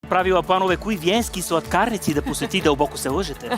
правила планове кои виенски сладкарници да посети, дълбоко се лъжете.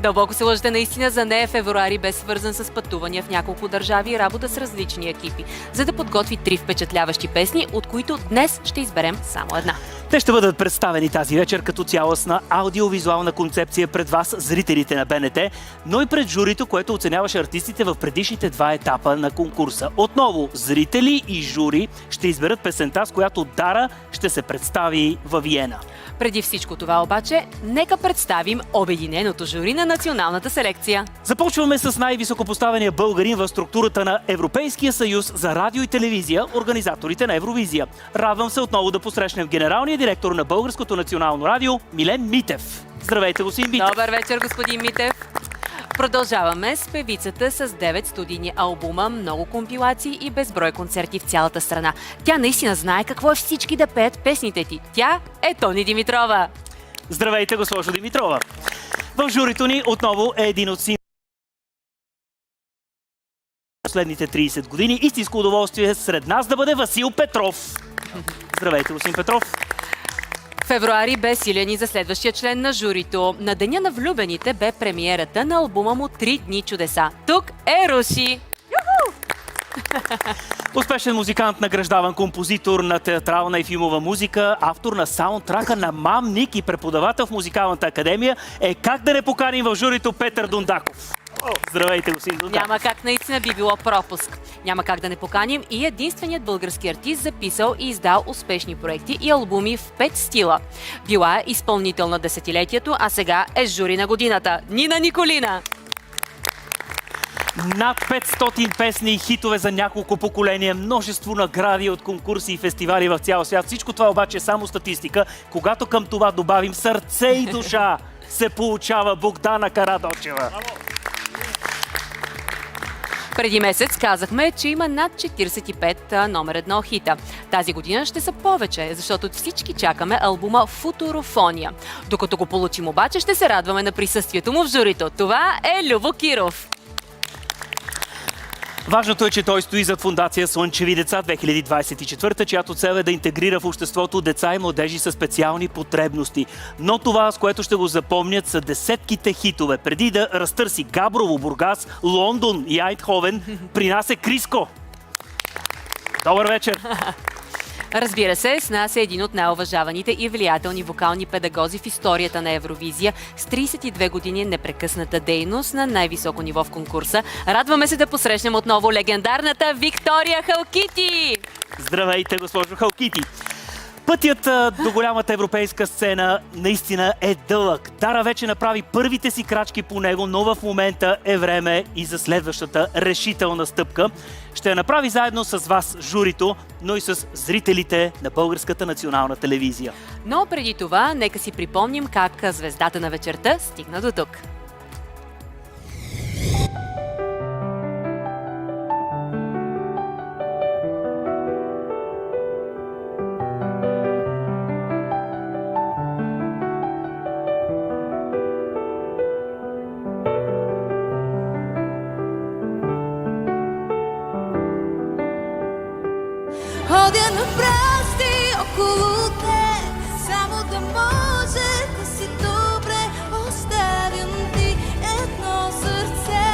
Дълбоко се лъжете наистина. За нея февруари бе свързан с пътувания в няколко държави и работа с различни екипи, за да подготви 3 впечатляващи песни, от които днес ще изберем само една. Те ще бъдат представени тази вечер като цялостна аудиовизуална концепция пред вас, зрителите на БНТ, но и пред журито, което оценяваше артистите в предишните 2 етапа на конкурса. Отново, зрители и жури ще изберат песента, с която Дара ще се представи във Виена. Преди всичко това обаче, нека представим обединеното жури на националната селекция. Започваме с най-високопоставения българин в структурата на Европейския съюз за радио и телевизия, организаторите на Евровизия. Радвам се отново да посрещнем генералния директор на Българското национално радио Милен Митев. Здравейте, господин Митев! Добър вечер, господин Митев! Продължаваме с певицата с 9 студийни албума, много компилации и безброй концерти в цялата страна. Тя наистина знае какво е всички да пеят песните ти. Тя е Тони Димитрова. Здравейте, госпожо Димитрова! В журито ни отново е един от последните 30 години. Истинско удоволствие сред нас да бъде Васил Петров. Здравейте, господин Петров! Февруари бе силен и за следващия член на журито. На Деня на влюбените бе премиерата на албума му "3 дни чудеса". Тук е Руши! Успешен музикант, награждаван композитор на театрална и филмова музика, автор на саундтрака на Мам Ник и преподавател в Музикалната академия е как да не поканим в журито Петър Дундаков. Здравейте, господин Дундаков. Няма как, наистина би било пропуск. Няма как да не поканим и единственият български артист, записал и издал успешни проекти и албуми в 5 стила. Била е изпълнител на десетилетието, а сега е жури на годината. Нина Николина! Над 500 песни и хитове за няколко поколения, множество награди от конкурси и фестивали в цял свят. Всичко това обаче е само статистика. Когато към това добавим сърце и душа, се получава Богдана Карадочева. Преди месец казахме, че има над 45 номер 1 хита. Тази година ще са повече, защото всички чакаме албума "Футурофония". Докато го получим обаче, ще се радваме на присъствието му в журито. Това е Любо Киров. Важното е, че той стои зад фондация "Слънчеви деца 2024", чиято цел е да интегрира в обществото деца и младежи със специални потребности. Но това, с което ще го запомнят, са десетките хитове. Преди да разтърси Габрово, Бургас, Лондон и Айдховен, при нас е Криско. Добър вечер! Разбира се, с нас е един от най-уважаваните и влиятелни вокални педагози в историята на Евровизия, с 32 години непрекъсната дейност на най-високо ниво в конкурса. Радваме се да посрещнем отново легендарната Виктория Халкити! Здравейте, госпожо Халкити! Пътят до голямата европейска сцена наистина е дълъг. Дара вече направи първите си крачки по него, но в момента е време и за следващата решителна стъпка. Ще я направи заедно с вас, журито, но и с зрителите на Българската национална телевизия. Но преди това, нека си припомним как звездата на вечерта стигна до тук. Ходя на празни около теб, само да може да си добре. Оставям ти едно сърце,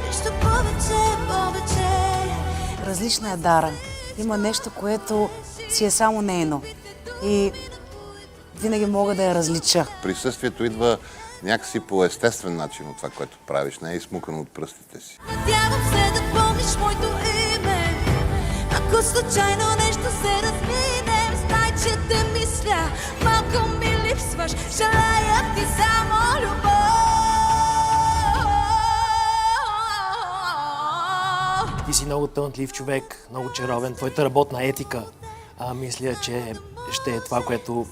нищо повече, повече. Различна е Дара. Има нещо, което си е само нейно. И винаги мога да я различа. Присъствието идва някакси по естествен начин от това, което правиш, не е измукано от пръстите си. Надявам се да помниш моето име. Ако случайно нещо се размине, знай, че те мисля, малко ми липсваш, желая ти само любов. Ти си много талантлив човек, много чаровен. Твоята работна етика, мисля, че ще е това, което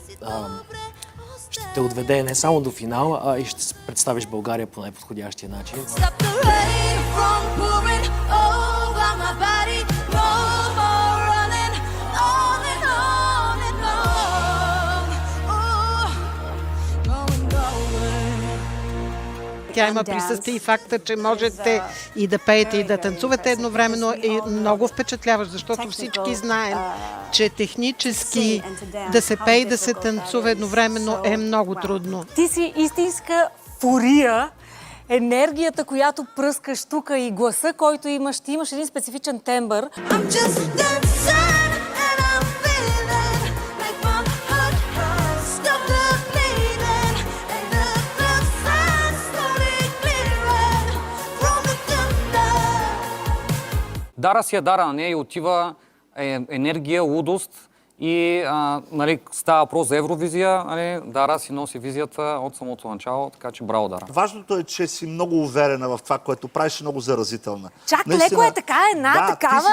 ще те отведе не само до финала, а и ще представиш България по най-подходящия начин. Stop the rain from pouring over my body. No more running on and on and on. Oh, going nowhere. тя има присъствие и факта, че можете и да пеете, и да танцувате едновременно е много впечатляващ, защото всички знаем, че технически да се пее и да се танцува едновременно е много трудно. Ти си истинска фурия. Енергията, която пръскаш тук и гласа, който имаш, ти имаш един специфичен тембър. I'm just dancing and I'm feeling like my heart has stopped the bleeding and the sun's slowly clearing from the thunder. Дара си е Дара, на нея и отива енергия, лудост и нали, става въпрос за Евровизия. Нали, Дара си носи визията от самото начало, така че браво, Дара. Важното е, че си много уверена в това, което правиш, много заразителна. Чак леко е така, една такава. Ти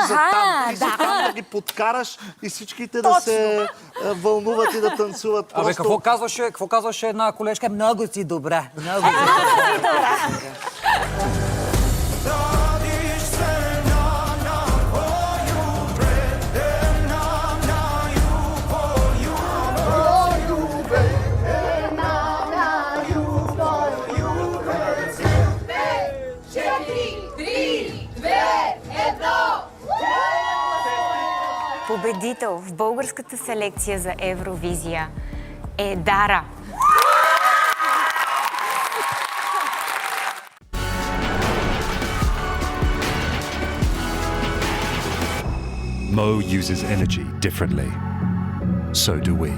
си за там да ги подкараш и всичките да се вълнуват и да танцуват. Абе, какво казваше една колежка? Много си добра. Много си добра. Победител в българската селекция за Евровизия е Дара. Mo uses energy differently. So do we.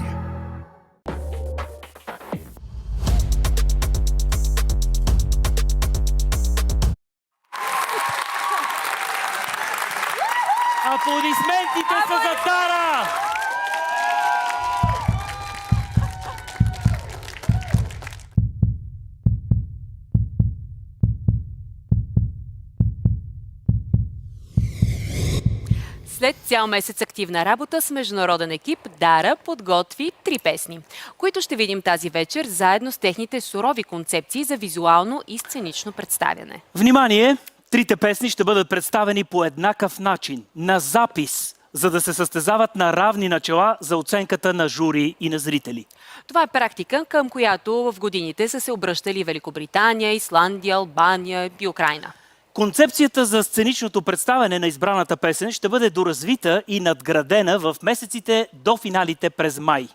Аплодисментите са за Дара! След цял месец активна работа с международен екип, Дара подготви 3 песни, които ще видим тази вечер заедно с техните сурови концепции за визуално и сценично представяне. Внимание! 3 песни ще бъдат представени по еднакъв начин, на запис, за да се състезават на равни начала за оценката на жури и на зрители. Това е практика, към която в годините са се обръщали Великобритания, Исландия, Албания и Украйна. Концепцията за сценичното представяне на избраната песен ще бъде доразвита и надградена в месеците до финалите през май.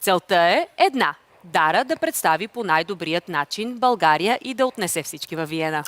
Целта е една – Дара да представи по най-добрият начин България и да отнесе всички във Виена.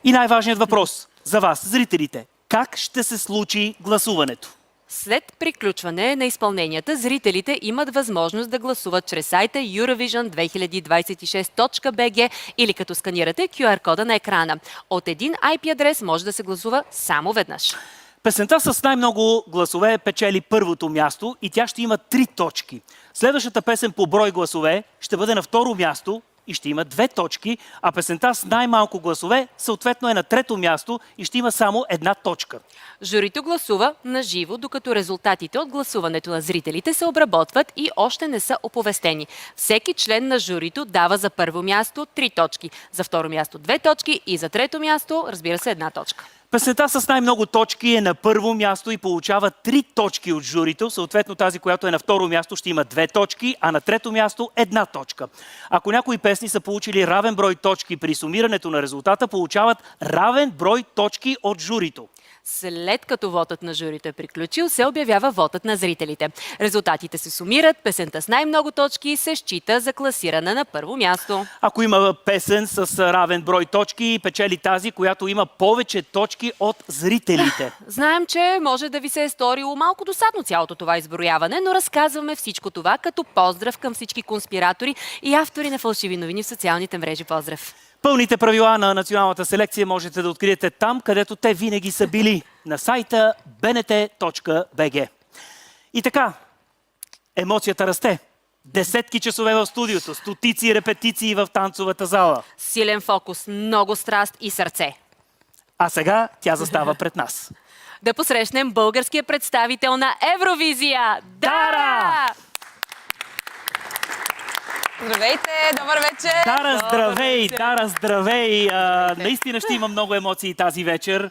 И най-важният въпрос за вас, зрителите. Как ще се случи гласуването? След приключване на изпълненията, зрителите имат възможност да гласуват чрез сайта Eurovision2026.bg или като сканирате QR-кода на екрана. От един IP адрес може да се гласува само веднъж. Песента с най-много гласове печели първото място и тя ще има 3 точки. Следващата песен по брой гласове ще бъде на второ място и ще има 2 точки, а песента с най-малко гласове съответно е на трето място и ще има само 1 точка. Журито гласува на живо, докато резултатите от гласуването на зрителите се обработват и още не са оповестени. Всеки член на журито дава за първо място 3 точки, за второ място 2 точки и за трето място, разбира се, 1 точка. Песента с най-много точки е на първо място и получава 3 точки от журито. Съответно тази, която е на второ място, ще има 2 точки, а на трето място 1 точка. Ако някои песни са получили равен брой точки при сумирането на резултата, получават равен брой точки от журито. След като вотът на журито е приключил, се обявява вотът на зрителите. Резултатите се сумират, песента с най-много точки се счита за класирана на първо място. Ако има песен с равен брой точки, печели тази, която има повече точки от зрителите. Знаем, че може да ви се е сторило малко досадно цялото това изброяване, но разказваме всичко това като поздрав към всички конспиратори и автори на фалшиви новини в социалните мрежи. Поздрав! Пълните правила на националната селекция можете да откриете там, където те винаги са били, на сайта bnt.bg. И така, емоцията расте. Десетки часове в студиото, стотици репетиции в танцовата зала. Силен фокус, много страст и сърце. А сега тя застава пред нас. Да посрещнем българския представител на Евровизия, Дара! Здравейте, добър вечер! Дара, здравей! Дара, здравей! Наистина ще има много емоции тази вечер.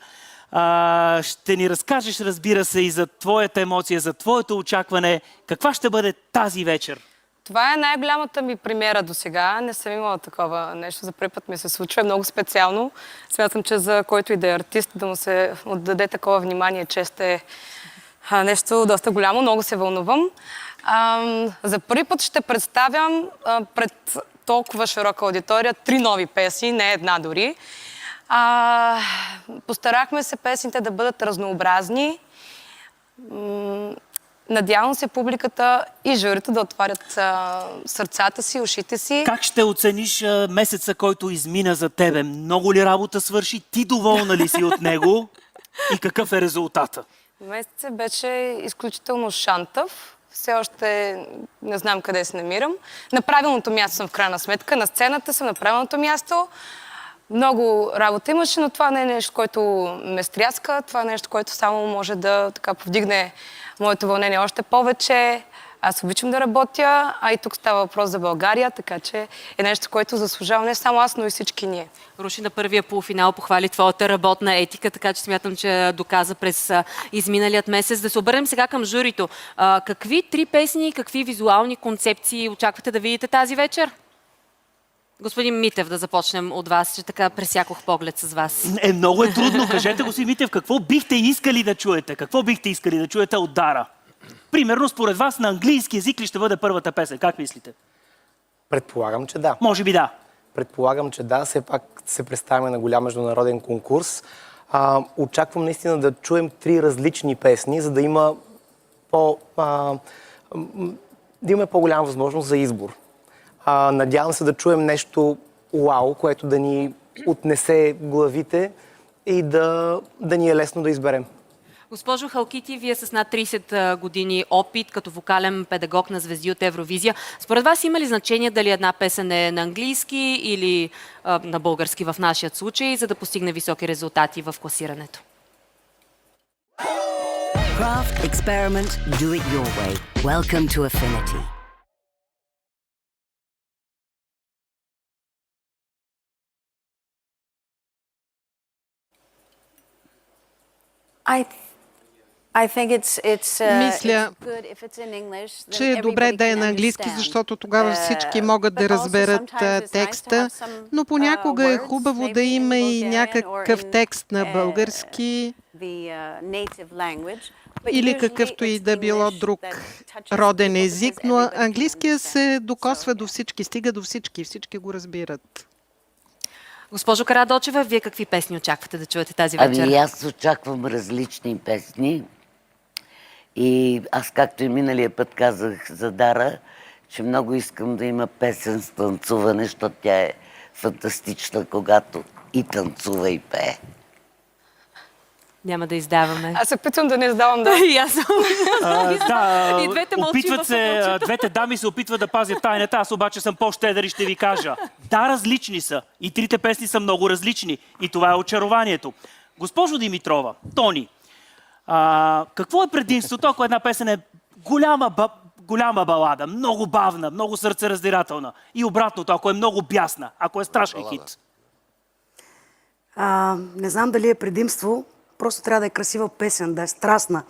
Ще ни разкажеш, разбира се, и за твоята емоция, за твоето очакване. Каква ще бъде тази вечер? Това е най-голямата ми премиера до сега. Не съм имала такова нещо. За първи път ми се случва. Е много специално. Смятам, че за който и да е артист, да му се отдаде такова внимание, чест е нещо доста голямо. Много се вълнувам. За първи път ще представям пред толкова широка аудитория 3 нови песни, не една дори. Постарахме се песните да бъдат разнообразни. Надявам се публиката и журито да отварят сърцата си, ушите си. Как ще оцениш месеца, който измина за тебе? Много ли работа свърши? Ти доволна ли си от него? И какъв е резултата? Месецът беше изключително шантав. Все още не знам къде се намирам. На правилното място съм в крайна сметка. На сцената съм на правилното място. Много работа имаше, но това не е нещо, което ме стряска. Това е нещо, което само може да повдигне моето вълнение още повече. Аз обичам да работя, а и тук става въпрос за България, така че е нещо, което заслужава не само аз, но и всички ние. Руши на първия полуфинал похвали твоята работна етика, така че смятам, че доказа през изминалият месец. Да се обърнем сега към журито. Какви 3 песни, какви визуални концепции очаквате да видите тази вечер? Господин Митев, да започнем от вас, че така пресякох поглед с вас. Много е трудно. Кажете, господин Митев, какво бихте искали да чуете? Какво бихте искали да чуете от Дара? Примерно, според вас, на английски език ли ще бъде първата песен? Как мислите? Предполагам, че да. Може би да. Предполагам, че да. Все пак се представяме на голям международен конкурс. Очаквам наистина да чуем 3 различни песни, за да има по-голяма възможност за избор. Надявам се да чуем нещо уау, което да ни отнесе главите и да ни е лесно да изберем. Госпожо Халкити, вие с над 30 години опит като вокален педагог на звезди от Евровизия. Според вас има ли значение дали една песен е на английски или на български в нашия случай, за да постигне високи резултати в класирането? Craft, experiment, do it your way. Welcome to Affinity. Мисля, че е добре да е на английски, защото тогава всички могат да разберат текста, но понякога е хубаво да има и някакъв текст на български или какъвто и да било друг роден език, но английския се докосва до всички, стига до всички, всички го разбират. Госпожо Карадочева, вие какви песни очаквате да чуете тази вечер? Аз очаквам различни песни. И аз, както и миналия път казах за Дара, че много искам да има песен с танцуване, защото тя е фантастична, когато и танцува, и пее. Няма да издаваме. Аз се опитвам да не издавам, да. И аз съм. И двете опитват се, двете дами се опитват да пазят тайната, аз обаче съм по-щедър и ще ви кажа. Да, различни са. И 3 песни са много различни. И това е очарованието. Госпожо Димитрова, Тони, какво е предимството, ако една песен е голяма балада, много бавна, много сърцераздирателна? И обратното, ако е много бясна, ако е страшен хит? Не знам дали е предимство, просто трябва да е красива песен, да е страстна,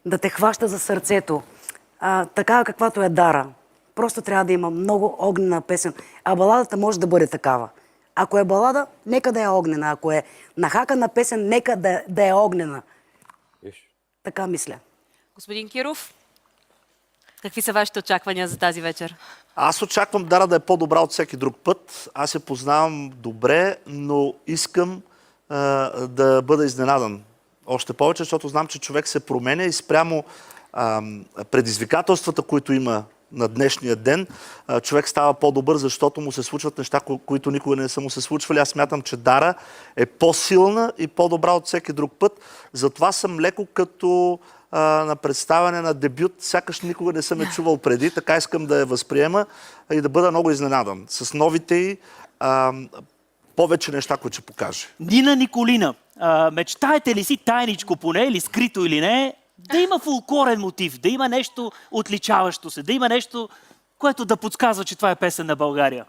да те хваща за сърцето. Такава каквато е Дара. Просто трябва да има много огнена песен. А баладата може да бъде такава. Ако е балада, нека да е огнена. Ако е нахакана песен, нека да е огнена. Така мисля. Господин Киров, какви са вашите очаквания за тази вечер? Аз очаквам Дара да е по-добра от всеки друг път. Аз я познавам добре, но искам да бъда изненадан. Още повече, защото знам, че човек се променя и спрямо предизвикателствата, които има на днешния ден, човек става по-добър, защото му се случват неща, които никога не са му се случвали. Аз смятам, че Дара е по-силна и по-добра от всеки друг път. Затова съм леко като на представяне на дебют. Сякаш никога не съм я чувал преди. Така искам да я възприема и да бъда много изненадан. С новите и повече неща, които ще покаже. Нина Николина, мечтаете ли си тайничко поне, или скрито или не, да има фолклорен мотив, да има нещо отличаващо се, да има нещо, което да подсказва, че това е песен на България?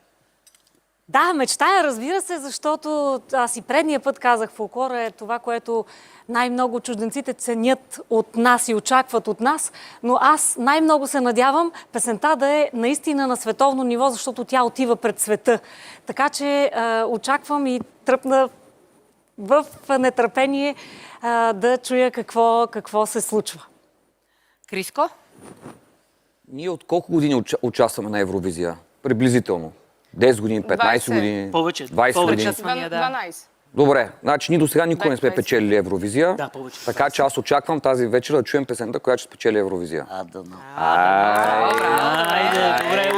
Да, мечтая, разбира се, защото аз и предния път казах, фолклора е това, което най-много чужденците ценят от нас и очакват от нас, но аз най-много се надявам песента да е наистина на световно ниво, защото тя отива пред света. Така че очаквам и тръпна в нетърпение да чуя какво се случва. Криско? Ние от колко години участваме на Евровизия? Приблизително. 10 години, 15 години, Повече. 20 години. 12. Добре, значи ние до сега никога не сме печелили Евровизия. Да, повече. Така че аз очаквам тази вечер да чуем песента, която ще спечели Евровизия. Айде, добре,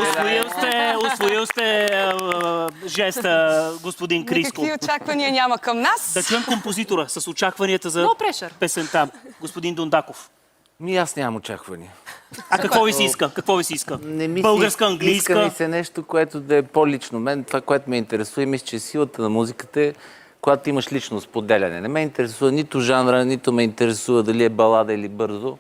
усвоил сте жеста, господин Криско. Никакви очаквания няма към нас. Да чуем композитора с очакванията за песента. Господин Дондаков. Аз нямам очаквания. А какво ви се иска? Българска, английска? Иска ми се нещо, което да е по-лично. Мен това, което ме интересува, мисля, че силата на музиката е, когато имаш лично споделяне. Не ме интересува нито жанра, нито ме интересува дали е балада или бързо,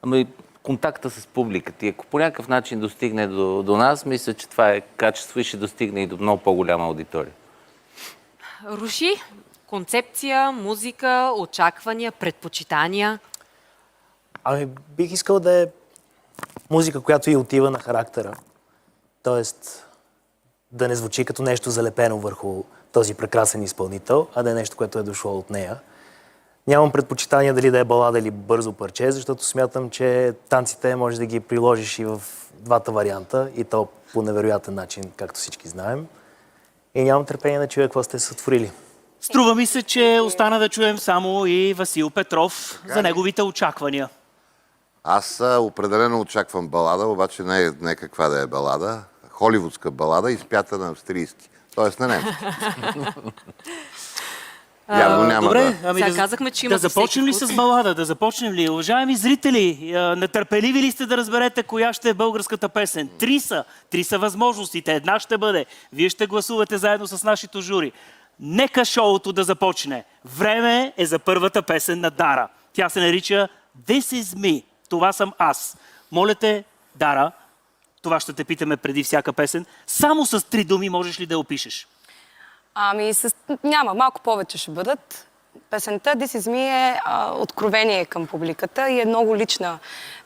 ама и контакта с публиката. И ако по някакъв начин достигне до нас, мисля, че това е качество и ще достигне и до много по-голяма аудитория. Руши, концепция, музика, очаквания, предпочитания. Бих искал да е музика, която и отива на характера. Тоест да не звучи като нещо залепено върху този прекрасен изпълнител, а да е нещо, което е дошло от нея. Нямам предпочитания дали да е балада или бързо парче, защото смятам, че танците може да ги приложиш и в двата варианта, и то по невероятен начин, както всички знаем. И нямам търпение да чуя какво сте сътворили. Струва ми се, че остана да чуем само и Васил Петров за неговите очаквания. Аз определено очаквам балада, обаче не каква да е балада. Холивудска балада, изпята на австрийски. Тоест на немски. Явно няма. Добре, казахме, че има да започнем ли с балада? Да започнем ли? Уважаеми зрители, нетърпеливи ли сте да разберете коя ще е българската песен? Три са възможностите. Една ще бъде. Вие ще гласувате заедно с нашето жури. Нека шоуто да започне. Време е за първата песен на Дара. Тя се нарича This is me. Това съм аз. Моля те, Дара, това ще те питаме преди всяка песен. Само с 3 думи можеш ли да я опишеш? Няма, малко повече ще бъдат. Песента This is me е откровение към публиката и е много лична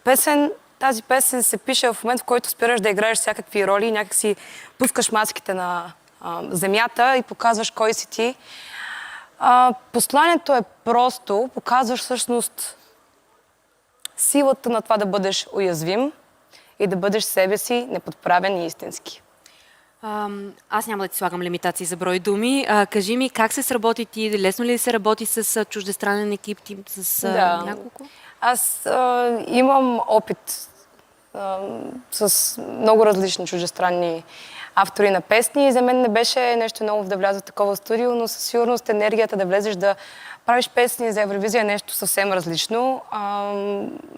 песен. Тази песен се пише в момент, в който спираш да играеш всякакви роли и някак си пускаш маските на земята и показваш кой си ти. Посланието е просто, показваш всъщност силата на това да бъдеш уязвим и да бъдеш себе си, неподправен и истински. Аз няма да ти слагам лимитации за брой думи. Кажи ми, как се сработи ти? Лесно ли се работи с чуждестранен екип, с няколко? Аз имам опит с много различни чуждестранни автори на песни и за мен не беше нещо ново да вляза в такова студио, но със сигурност енергията да влезеш да правиш песни за Евровизия е нещо съвсем различно.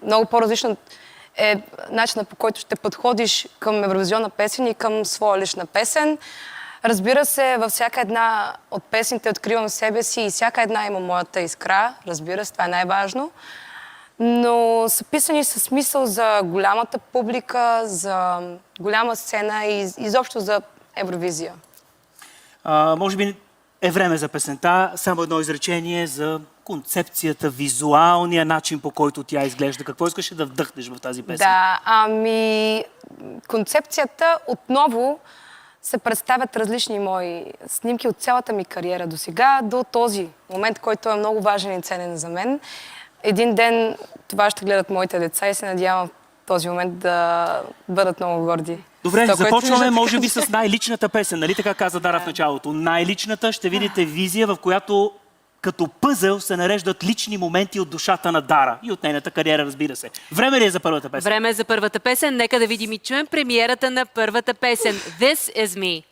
Много по-различно е начинът, по който ще подходиш към евровизионна песен и към своя лична песен. Разбира се, във всяка една от песните откривам себе си и всяка една има моята искра. Разбира се, това е най-важно. Но са писани със смисъл за голямата публика, за голяма сцена и изобщо за Евровизия. Може би е време за песента. Само едно изречение за концепцията, визуалния начин, по който тя изглежда. Какво искаше да вдъхнеш в тази песен? Да, концепцията отново се представят различни мои снимки от цялата ми кариера до сега, до този момент, който е много важен и ценен за мен. Един ден това ще гледат моите деца и се надявам в този момент да бъдат много горди. Добре, започваме може би с най-личната песен. Нали така каза Дара в началото? Най-личната ще видите визия, в която като пъзел се нареждат лични моменти от душата на Дара и от нейната кариера, разбира се. Време ли е за първата песен? Време е за първата песен. Нека да видим и чуем премиерата на първата песен. This is me.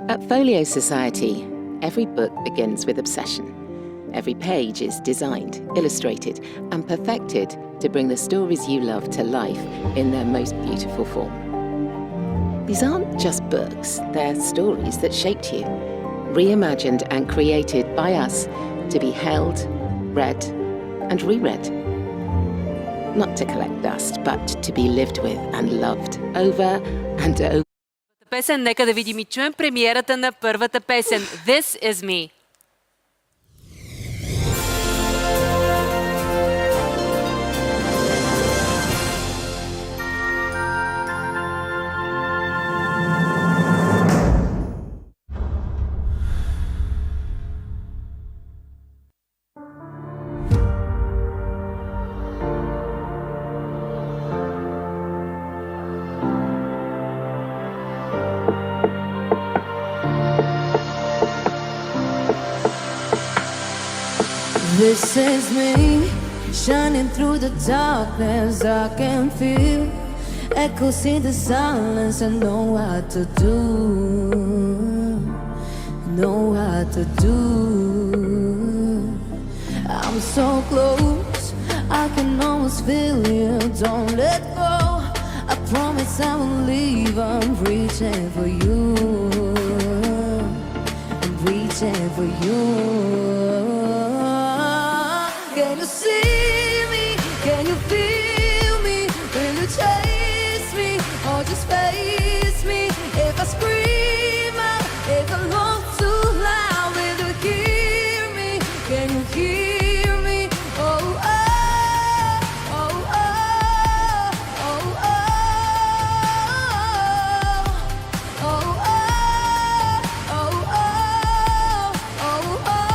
At Folio Society, every book begins with obsession. Every page is designed, illustrated, and perfected to bring the stories you love to life in their most beautiful form. These aren't just books, they're stories that shaped you, reimagined and created by us to be held, read, and reread. Not to collect dust, but to be lived with and loved over and over. песен. Нека да видим и чуем премиерата на първата песен This Is Me. This is me, shining through the darkness. I can feel echoes in the silence. I know what to do, know what to do. I'm so close, I can almost feel you. Don't let go, I promise I won't leave. I'm reaching for you, I'm reaching for you. Can you see me? Can you feel me? Will you chase me or just face me? If I scream out, if I love too loud, will you hear me? Can you hear me? Oh, oh, oh, oh, oh, oh, oh, oh, oh, oh, oh.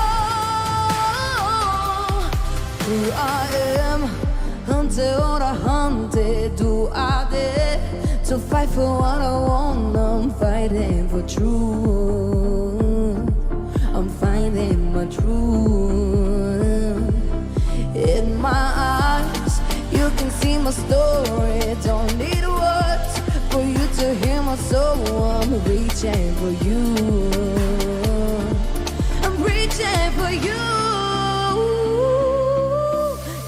Who I am, hunted or I hunted, do I dare to fight for what I want? I'm fighting for truth, I'm finding my truth. In my eyes, you can see my story, don't need words for you to hear my soul. I'm reaching for you, I'm reaching for you.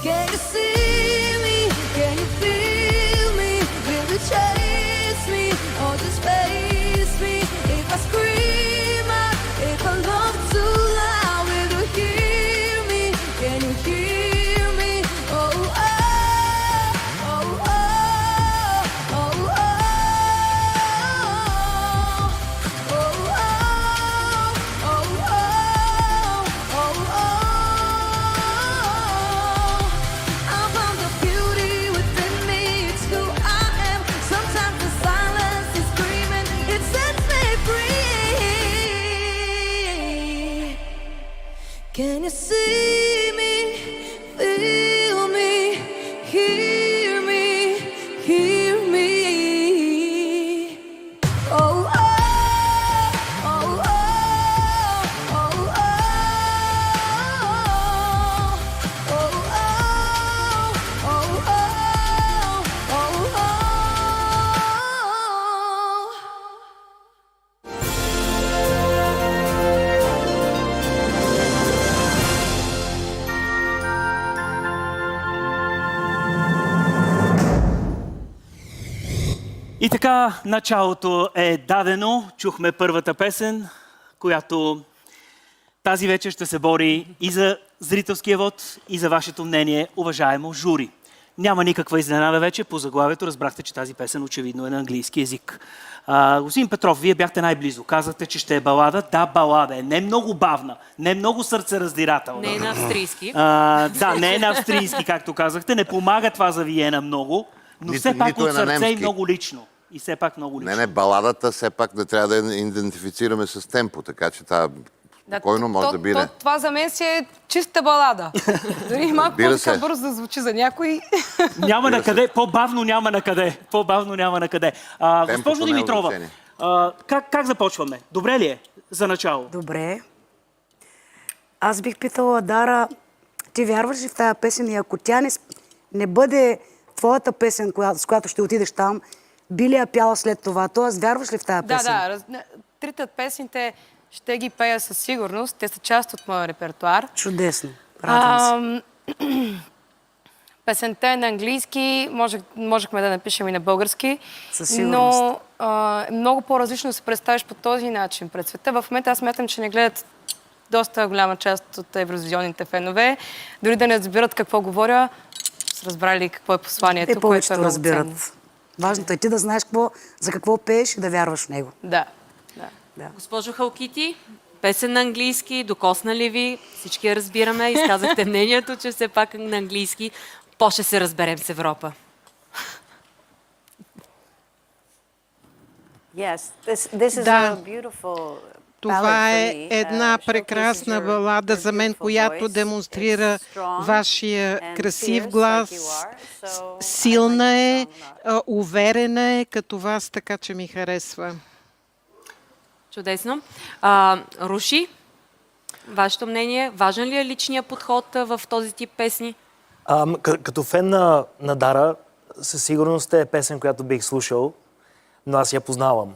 Can you see me? Can you feel me? Will you chase me or just face me? If I scream out, if I love too loud, will you hear me? Can you hear me? Oh, oh, oh, oh, oh, oh, oh, oh, oh, oh, oh. I found the beauty within me, it's who I am. Sometimes the silence is screaming, it sets me free. Can you see me, feel me, hear me, hear me? Oh, oh, oh, oh, oh, oh, И така, началото е дадено. Чухме първата песен, която тази вечер ще се бори и за зрителския вод, и за вашето мнение, уважаемо жури. Няма никаква изненада вече. По заглавието разбрахте, че тази песен очевидно е на английски език. Господин Петров, вие бяхте най-близо. Казахте, че ще е балада. Да, балада е. Не много бавна, не много сърцераздирателна. Не е на австрийски. Да, не е на австрийски, както казахте. Не помага това за Виена много, но все пак от сърце и много лично. И все пак много лично. Не, баладата все пак не трябва да я идентифицираме с темпо, така че това спокойно може да бине. Това за мен си е чиста балада. Дори малко така бързо да звучи за някой. Няма на къде, по-бавно няма на къде. По-бавно няма на къде. Госпожо Димитрова, как започваме? Добре ли е за начало? Добре. Аз бих питала Дара, ти вярваш ли в тази песен и ако тя не бъде твоята песен, с която ще отидеш там, би ли я пяла след това? Тоест, вярваш ли в тази песен? Да. Трите от песните ще ги пея със сигурност. Те са част от моя репертуар. Чудесно. Радвам се. Песента е на английски, можехме да напишем и на български. Със сигурност. Но е много по-различно да се представиш по този начин пред света. В момента аз смятам, че не гледат доста голяма част от евровизионните фенове. Дори да не разбират какво говоря, са разбрали какво е посланието, което е много ценно. Важното е ти да знаеш за какво пееш и да вярваш в него. Да. Госпожо Халкити, песен на английски, докосна ли ви? Всички я разбираме. Изказахте мнението, че все пак на английски по-ще се разберем с Европа. Yes, this is Да. a beautiful Това е една прекрасна балада за мен, която демонстрира вашия красив глас. Силна е, уверена е като вас, така че ми харесва. Чудесно. Руши, вашето мнение, важен ли е личният подход в този тип песни? Като фен на Дара, със сигурност е песен, която бих слушал, но аз я познавам.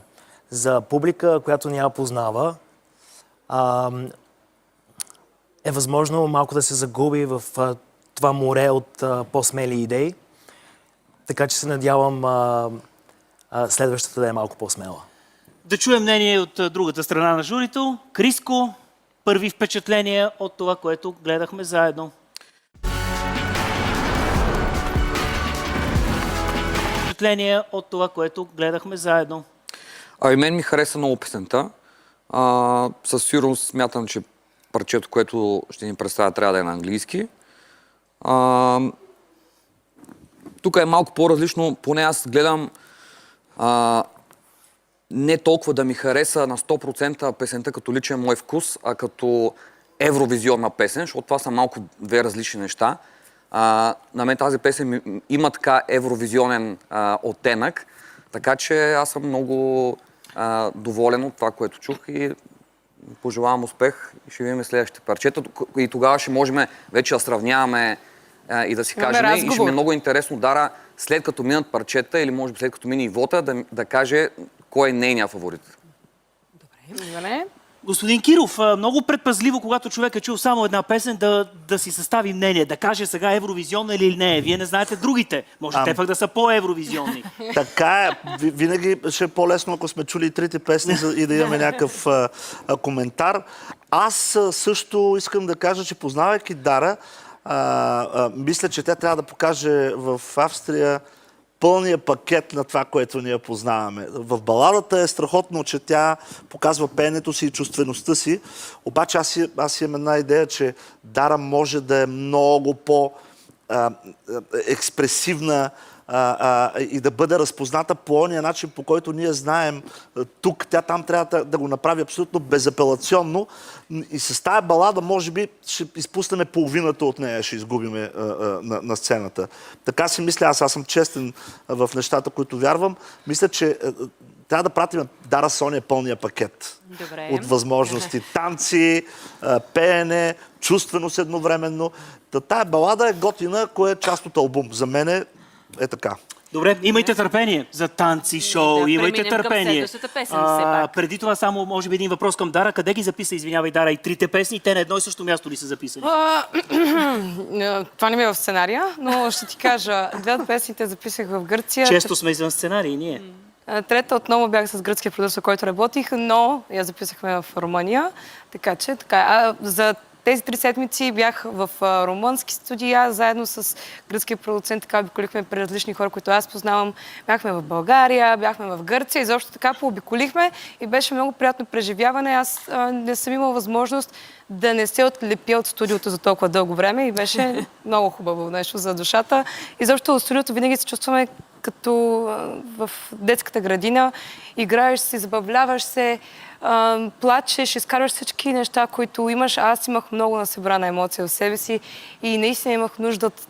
За публика, която не я познава, е възможно малко да се загуби в това море от по-смели идеи. Така че се надявам следващата да е малко по-смела. Да чуем мнение от другата страна на журито. Криско, първи впечатления от това, което гледахме заедно. Впечатления от това, което гледахме заедно. Мен ми хареса много песента. Със сигурност смятам, че парчето, което ще ни представя, трябва да е на английски. Тук е малко по-различно, поне аз гледам не толкова да ми хареса на 100% песента като личен мой вкус, а като евровизионна песен, защото това са малко две различни неща. На мен тази песен има така евровизионен оттенък, така че аз съм много доволен от това, което чух и пожелавам успех и ще видим следващите парчета. И тогава ще можем вече да сравняваме и да си кажем. И ще ми е много интересно Дара, след като минат парчета или може би след като мини и вота, да каже кой е нейният фаворит. Добре. Господин Киров, много предпазливо, когато човек е чул само една песен, да си състави мнение, да каже сега евровизионна или не е. Вие не знаете другите. Може те пък да са по-евровизионни. Така е. Винаги ще е по-лесно, ако сме чули трите песни и да имаме някакъв коментар. Аз също искам да кажа, че познавайки Дара, мисля, че тя трябва да покаже в Австрия пълния пакет на това, което ние познаваме. В баладата е страхотно, че тя показва пеенето си и чувствеността си, обаче аз имам една идея, че Дара може да е много по-експресивна и да бъде разпозната по ония начин, по който ние знаем тук. Тя там трябва да го направи абсолютно безапелационно и с тая балада може би ще изпуснем половината от нея, ще изгубиме на сцената. Така си мисля, аз съм честен в нещата, които вярвам. Мисля, че трябва да пратим Дара Соня пълния пакет. Добре. От възможности. Танци, пеене, чувственост едновременно. Тая балада е готина, кое е част от албум. За мен е така. Добре, имайте търпение за танци, шоу, имайте търпение. Песен, все пак. Преди това само, може би, един въпрос към Дара. Къде ги записа, извинявай, Дара, и трите песни? Те на едно и също място ли са записани? Това не ми е в сценария, но ще ти кажа, две от песните записах в Гърция. Често сме извън сценарии, ние. Трета отново бях с гръцкия продюсер, който работих, но я записахме в Румъния. Така че, така. За тези 3 седмици бях в румънски студия, заедно с гръцкия продуцент, така обиколихме при различни хора, които аз познавам. Бяхме в България, бяхме в Гърция, изобщо така пообиколихме и беше много приятно преживяване. Аз не съм имала възможност да не се отлепя от студиото за толкова дълго време и беше много хубаво нещо за душата. Изобщо в студиото винаги се чувстваме като в детската градина. Играеш си, забавляваш се, плачеш, изкарваш всички неща, които имаш. Аз имах много насъбрана емоция в себе си и наистина имах нужда от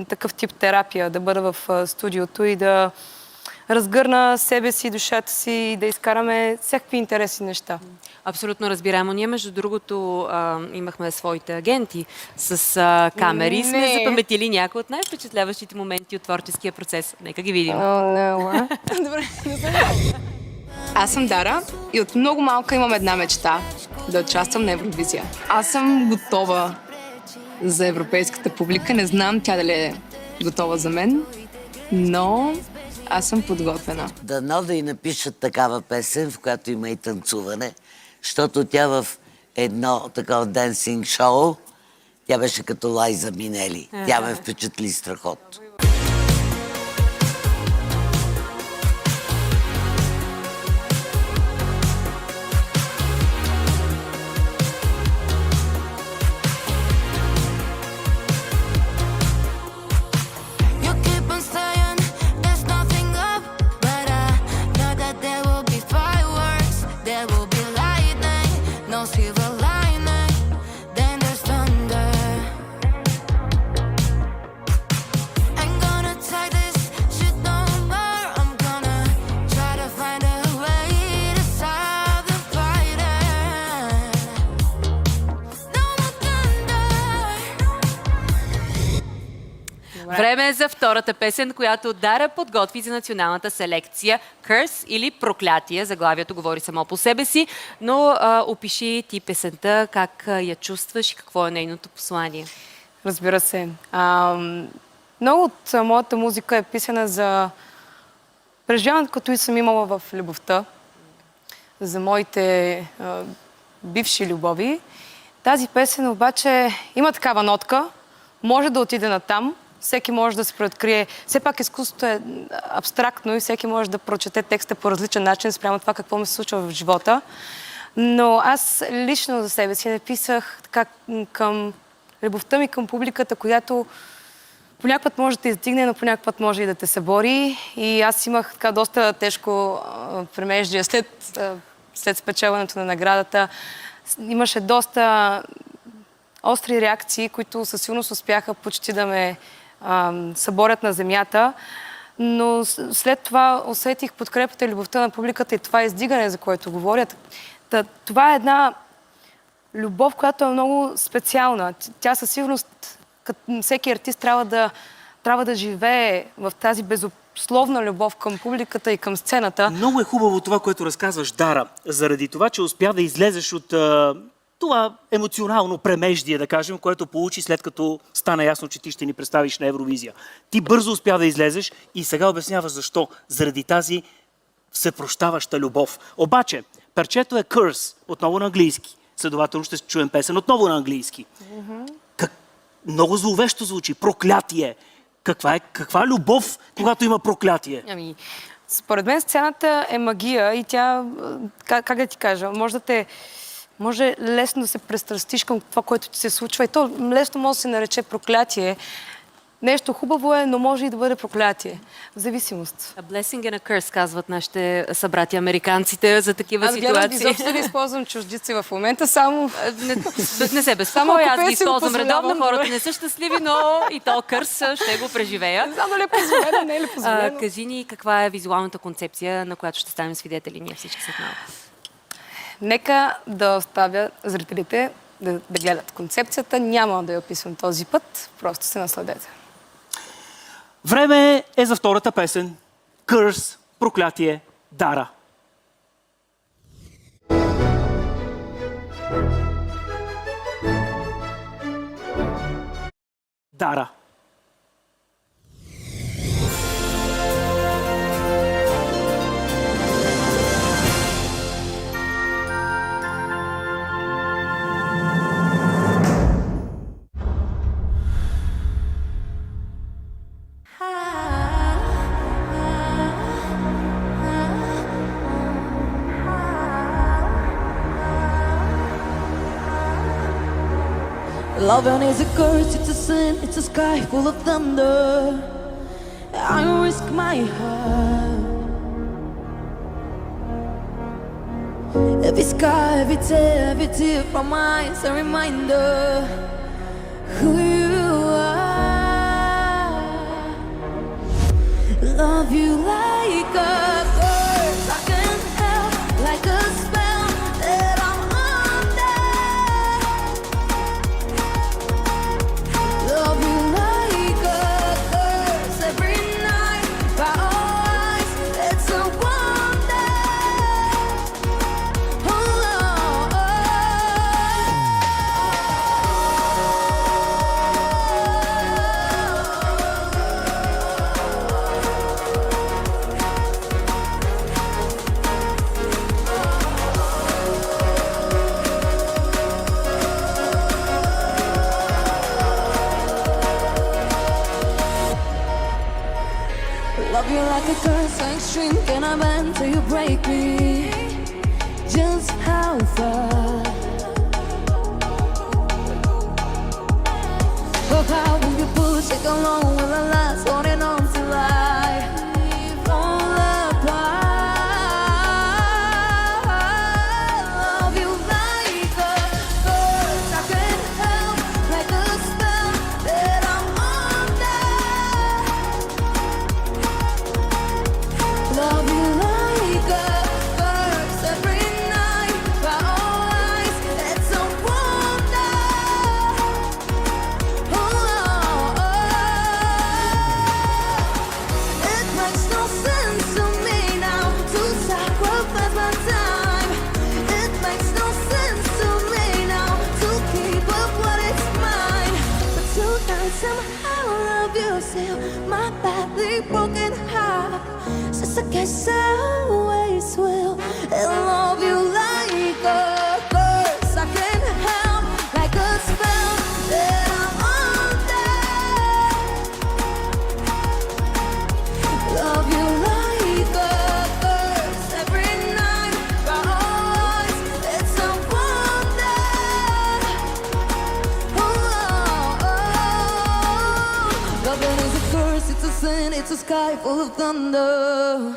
такъв тип терапия, да бъда в студиото и да разгърна себе си, душата си и да изкараме всякакви интересни неща. Абсолютно разбираемо. Ние, между другото, имахме своите агенти с камери. Сме запаметили някои от най-впечатляващите моменти от творческия процес. Нека ги видим. Добре. Аз съм Дара и от много малка имам една мечта – да участвам на Евровизия. Аз съм готова за европейската публика. Не знам тя дали е готова за мен, но аз съм подготвена. Дано да й напишат такава песен, в която има и танцуване, защото тя в едно такова денсинг шоу, тя беше като Лайза Минели. Тя ме впечатли страхотно. Време е за втората песен, която Дара подготви за националната селекция. Curse или Проклятие. Заглавието говори само по себе си, но опиши ти песента, как я чувстваш и какво е нейното послание. Разбира се. Много от моята музика е писана за преживяването, като и съм имала в любовта, за моите бивши любови. Тази песен обаче има такава нотка, може да отиде натам, всеки може да се преоткрие. Все пак изкуството е абстрактно и всеки може да прочете текста по различен начин спрямо това какво ми се случва в живота. Но аз лично за себе си написах така към любовта ми към публиката, която понякога път може да те издигне, но понякога път може и да те събори. И аз имах така доста тежко премеждие след спечелването на наградата. Имаше доста остри реакции, които със сигурност успяха почти да ме съборят на земята. Но след това усетих подкрепата и любовта на публиката и това издигане, за което говорят. Това е една любов, която е много специална. Тя със сигурност, като всеки артист, трябва да живее в тази безусловна любов към публиката и към сцената. Много е хубаво това, което разказваш, Дара, заради това, че успя да излезеш от това емоционално премеждие, да кажем, което получи след като стана ясно, че ти ще ни представиш на Евровизия. Ти бързо успя да излезеш и сега обясняваш защо. Заради тази всепрощаваща любов. Обаче, парчето е Curse, отново на английски. Следователно ще чуем песен отново на английски. Много зловещо звучи. Проклятие. Каква любов, когато има проклятие? Според мен сцената е магия и тя, как да ти кажа, може лесно да се престрастиш към това, което ти се случва и то лесно може да се нарече проклятие. Нещо хубаво е, но може и да бъде проклятие. В зависимост. A blessing and a curse, казват нашите събрати американците за такива ситуации. Аз гледам изобщо да използвам чуждици в момента, само... Не се безпокой, аз ги използвам редовно. Хората не са щастливи, но и то кърс ще го преживея. Не знам дали е позволено, не е ли позволено. Кажи ни каква е визуалната концепция, на която ще станем свидетели ние всички след малко. Нека да оставя зрителите да гледат концепцията. Няма да я описвам този път, просто се насладете. Време е за втората песен. Curse, Проклятие, Дара. Дара. Loving is a curse, it's a sin, it's a sky full of thunder. I risk my heart. Every sky, every tear from my eyes, a reminder who you are. Love you like a curse, I can't help, like a spell that I'm under. Love you like a curse every night, by our eyes, it's a wonder. Oh, love you like a curse, like shrink and I bend till you break me. Just how far? But how will you push it along? Will I last holding on till I fall apart? Love you like a curse, I can't help, like a spell that I'm under. Love you like a curse every night, by our eyes, it's a wonder. Oh, sky full of thunder.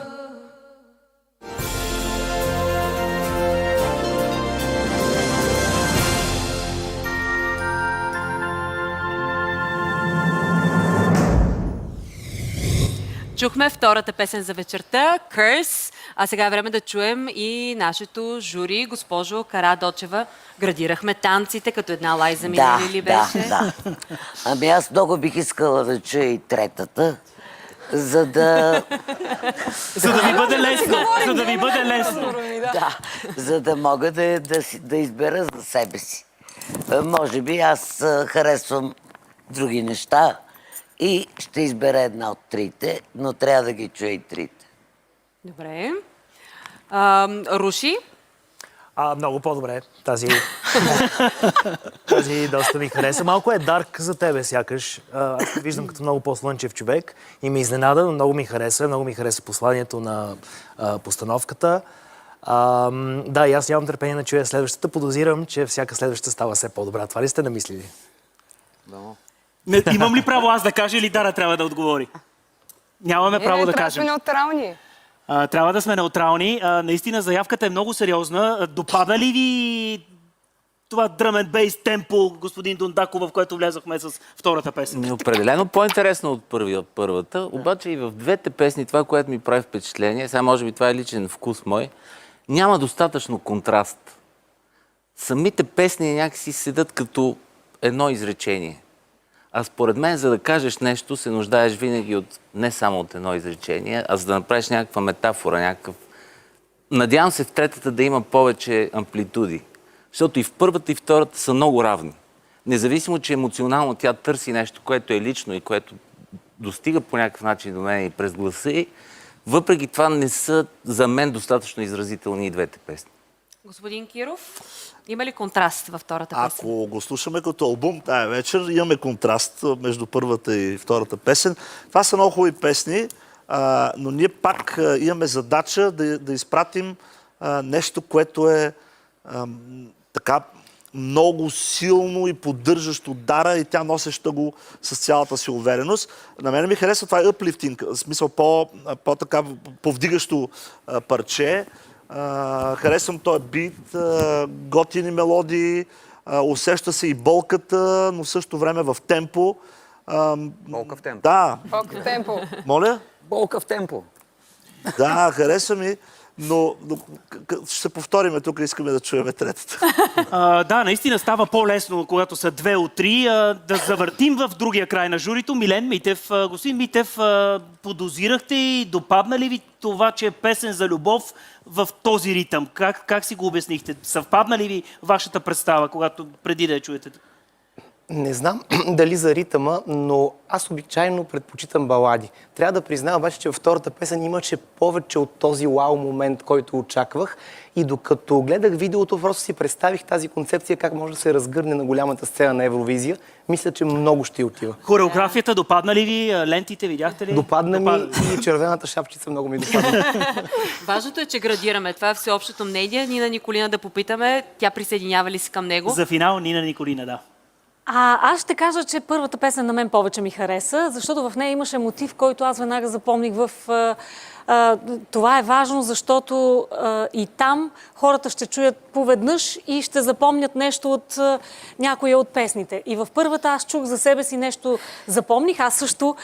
Чухме втората песен за вечерта, Curse, а сега е време да чуем и нашето жури, госпожо Карадочева. Градирахме танците, като една Лайза Минели ли беше? Да. Ами аз много бих искала да чуя и третата, за да... За да ви бъде лесно. За да ви бъде лесно. Да, за да мога да избера за себе си. Може би аз харесвам други неща и ще избера една от трите, но трябва да ги чуя и трите. Добре. Руши? Много по-добре. Тази доста ми хареса. Малко е дарк за тебе, сякаш. Аз виждам като много по-слънчев човек и ме изненада, но много ми хареса. Много ми хареса посланието на постановката. Да, и аз нямам търпение да чуя следващата. Подозирам, че всяка следваща става все по-добра. Това ли сте намислили? Имам ли право аз да кажа или Дара трябва да отговори? Нямаме право да кажем. Трябва да сме неутрални. Трябва да сме неутрални. Наистина заявката е много сериозна. Допада ли ви това дръм енд бейс темпо, господин Дондаков, в което влязохме с втората песен? Определено по-интересно от първата, обаче и в двете песни, това, което ми прави впечатление, сега може би това е личен вкус мой, няма достатъчно контраст. Самите песни някакси седат като едно изречение. А според мен, за да кажеш нещо, се нуждаеш винаги от не само от едно изречение, а за да направиш някаква метафора, някакъв... Надявам се в третата да има повече амплитуди. Защото и в първата и втората са много равни. Независимо, че емоционално тя търси нещо, което е лично и което достига по някакъв начин до мен и през гласа ѝ, въпреки това не са за мен достатъчно изразителни и двете песни. Господин Киров, има ли контраст във втората песен? Ако го слушаме като албум тая вечер, имаме контраст между първата и втората песен. Това са много хубави песни, но ние пак имаме задача да изпратим нещо, което е така много силно и поддържащо Дара и тя носеща го с цялата си увереност. На мен ми харесва това uplifting, в смисъл по-така повдигащо парче. Харесвам този бит, готини мелодии, усеща се и болката, но в същото време в темпо. Болка в темпо. Да. Болка в темпо. Моля? Болка в темпо. Да, харесва ми, но ще се повториме тук, искаме да чуем третата. Да, наистина става по-лесно, когато са 2 от 3. Да завъртим в другия край на журито. Милен Митев. Господин Митев, подозирахте и допадна ли ви това, че е песен за любов в този ритъм? Как си го обяснихте? Съвпадна ли ви вашата представа, когато преди да я чуете? Не знам дали за ритъма, но аз обичайно предпочитам балади. Трябва да призная обаче, че във втората песен имаше повече от този вау момент, който очаквах. И докато гледах видеото, просто си представих тази концепция, как може да се разгърне на голямата сцена на Евровизия. Мисля, че много ще отива. Хореографията допадна ли ви? Лентите видяхте ли? Допадна ми и червената шапчица много ми допадна. Важното е, че градираме. Това е всеобщото мнение. Нина Николина да попитаме, тя присъединява ли се към него? За финал Нина Николина, да. Аз ще кажа, че първата песен на мен повече ми хареса, защото в нея имаше мотив, който аз веднага запомних това е важно, защото и там хората ще чуят поведнъж и ще запомнят нещо от някоя от песните. И в първата аз чух за себе си нещо, запомних. Аз също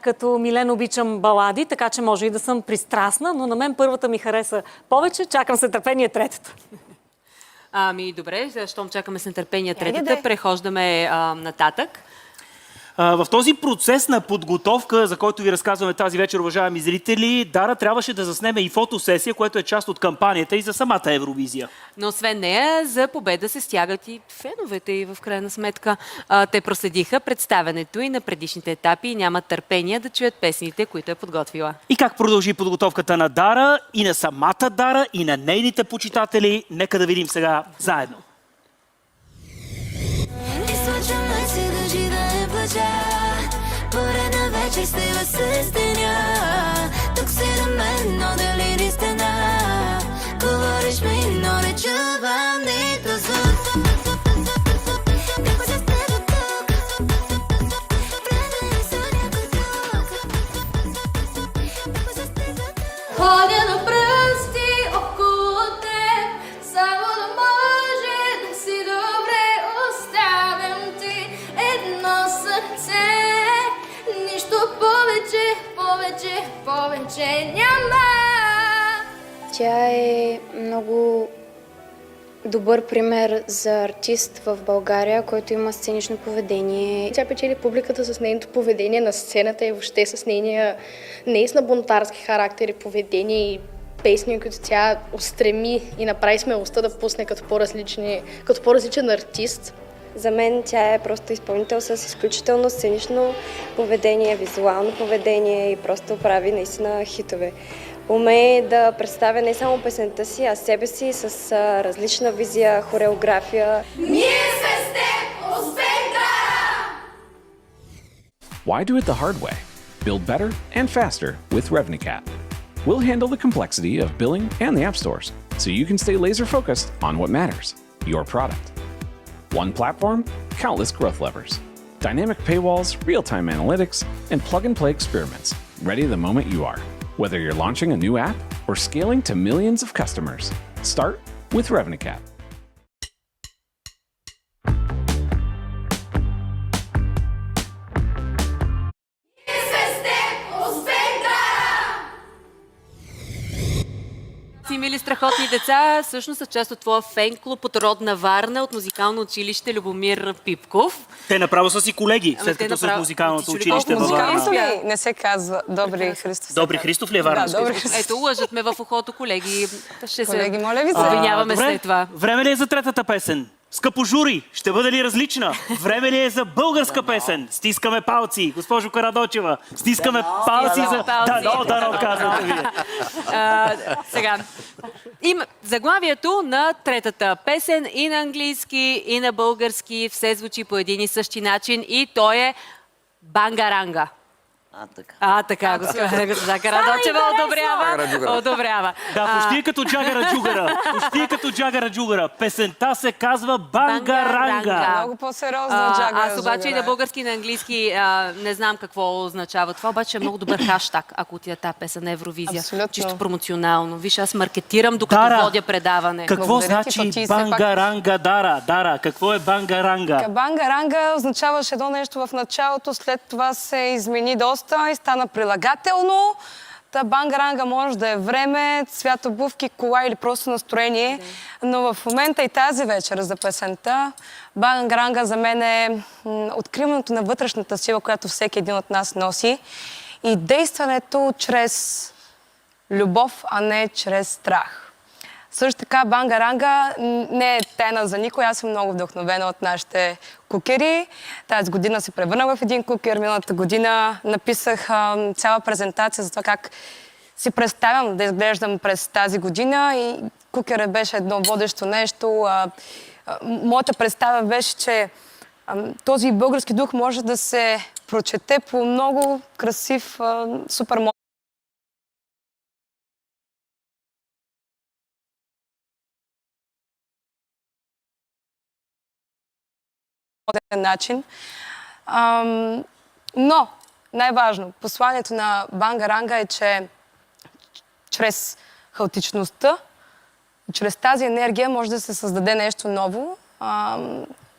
като Милен обичам балади, така че може и да съм пристрастна, но на мен първата ми хареса повече. Чакам с нетърпение третата. Добре, щом чакаме с нетърпение третата, прехождаме нататък. В този процес на подготовка, за който ви разказваме тази вечер, уважаеми зрители, Дара трябваше да заснеме и фотосесия, което е част от кампанията и за самата Евровизия. Но освен нея, за победа се стягат и феновете и в крайна сметка. Те проследиха представянето и на предишните етапи и нямат търпение да чуят песните, които е подготвила. И как продължи подготовката на Дара, и на самата Дара, и на нейните почитатели? Нека да видим сега заедно. Поредна вечер стива с деня. Тук си до мен, но дали ни стена? Говориш ми, но не чувам нито звук. Какво се става тук? Време ли са някой друг? повече няма. Тя е много добър пример за артист в България, който има сценично поведение. Тя печели публиката с нейното поведение на сцената и въобще с нейния наистина бунтарски характер и поведение и песни, които тя устреми и направи смелостта да пусне като по-различен артист. За мен тя е просто изпълнител с изключително сценично поведение, визуално поведение и просто прави наистина хитове. Умее да представя не само песента си, а себе си с различна визия, хореография. Ние сме с теб, успех Дара! Why do it the hard way? Build better and faster with RevenueCat. We'll handle the complexity of billing and the app stores, so you can stay laser focused on what matters, your product. One platform, countless growth levers. Dynamic paywalls, real-time analytics, and plug-and-play experiments, ready the moment you are. Whether you're launching a new app or scaling to millions of customers, start with RevenueCat. Мили страхотни деца, всъщност са част от твоя фен-клуб от родна Варна, от музикално училище Любомир Пипков. Те направо са си колеги, след като са в музикалното училище във Варна. Не се казва Добри Христов. Добри Христов ли е Варна? Да, Добри Христов. Ето, лъжат ме в ухото, колеги. Ще Колеги, се моля ви се. обвиняваме Добре, след това. време ли е за третата песен? Скъпо жури, ще бъде ли различна? Време ли е за българска песен? Стискаме палци, госпожо Карадочева. Стискаме палци за... Да, казвате вие. Сега, има заглавието на третата песен и на английски, и на български. Все звучи по един и същи начин и той е Бангаранга. Така, госпожа Карадочева одобрява. Да, почти е като Джагара Джугара. Песента се казва Бангаранга. Много по-сериозно от Джагара. Аз обаче и на български и на английски не знам какво означава това, обаче е много добър хаштаг, ако отида тази песен на Евровизия. Абсолютно. Чисто промоционално. Виж, аз маркетирам докато водя предаване. Какво значи Бангаранга, Дара? Дара, какво е Бангаранга? Бангаранга означаваше едно нещо в началото, след това се измени доста и стана прилагателно. Та Бангаранга може да е време, цвят обувки, кола или просто настроение. Но в момента и тази вечер за песента Бангаранга за мен е откриването на вътрешната сила, която всеки един от нас носи и действането чрез любов, а не чрез страх. Също така Бангаранга не е тайна за никой. Аз съм много вдъхновена от нашите кукери. Тази година се превърнах в един кукер. Миналата година написах цяла презентация за това как си представям да изглеждам през тази година и кукера беше едно водещо нещо. Моята представа беше, че този български дух може да се прочете по много красив, супер моден начин. Но най-важно, посланието на Бангаранга е, че чрез хаотичността, чрез тази енергия може да се създаде нещо ново,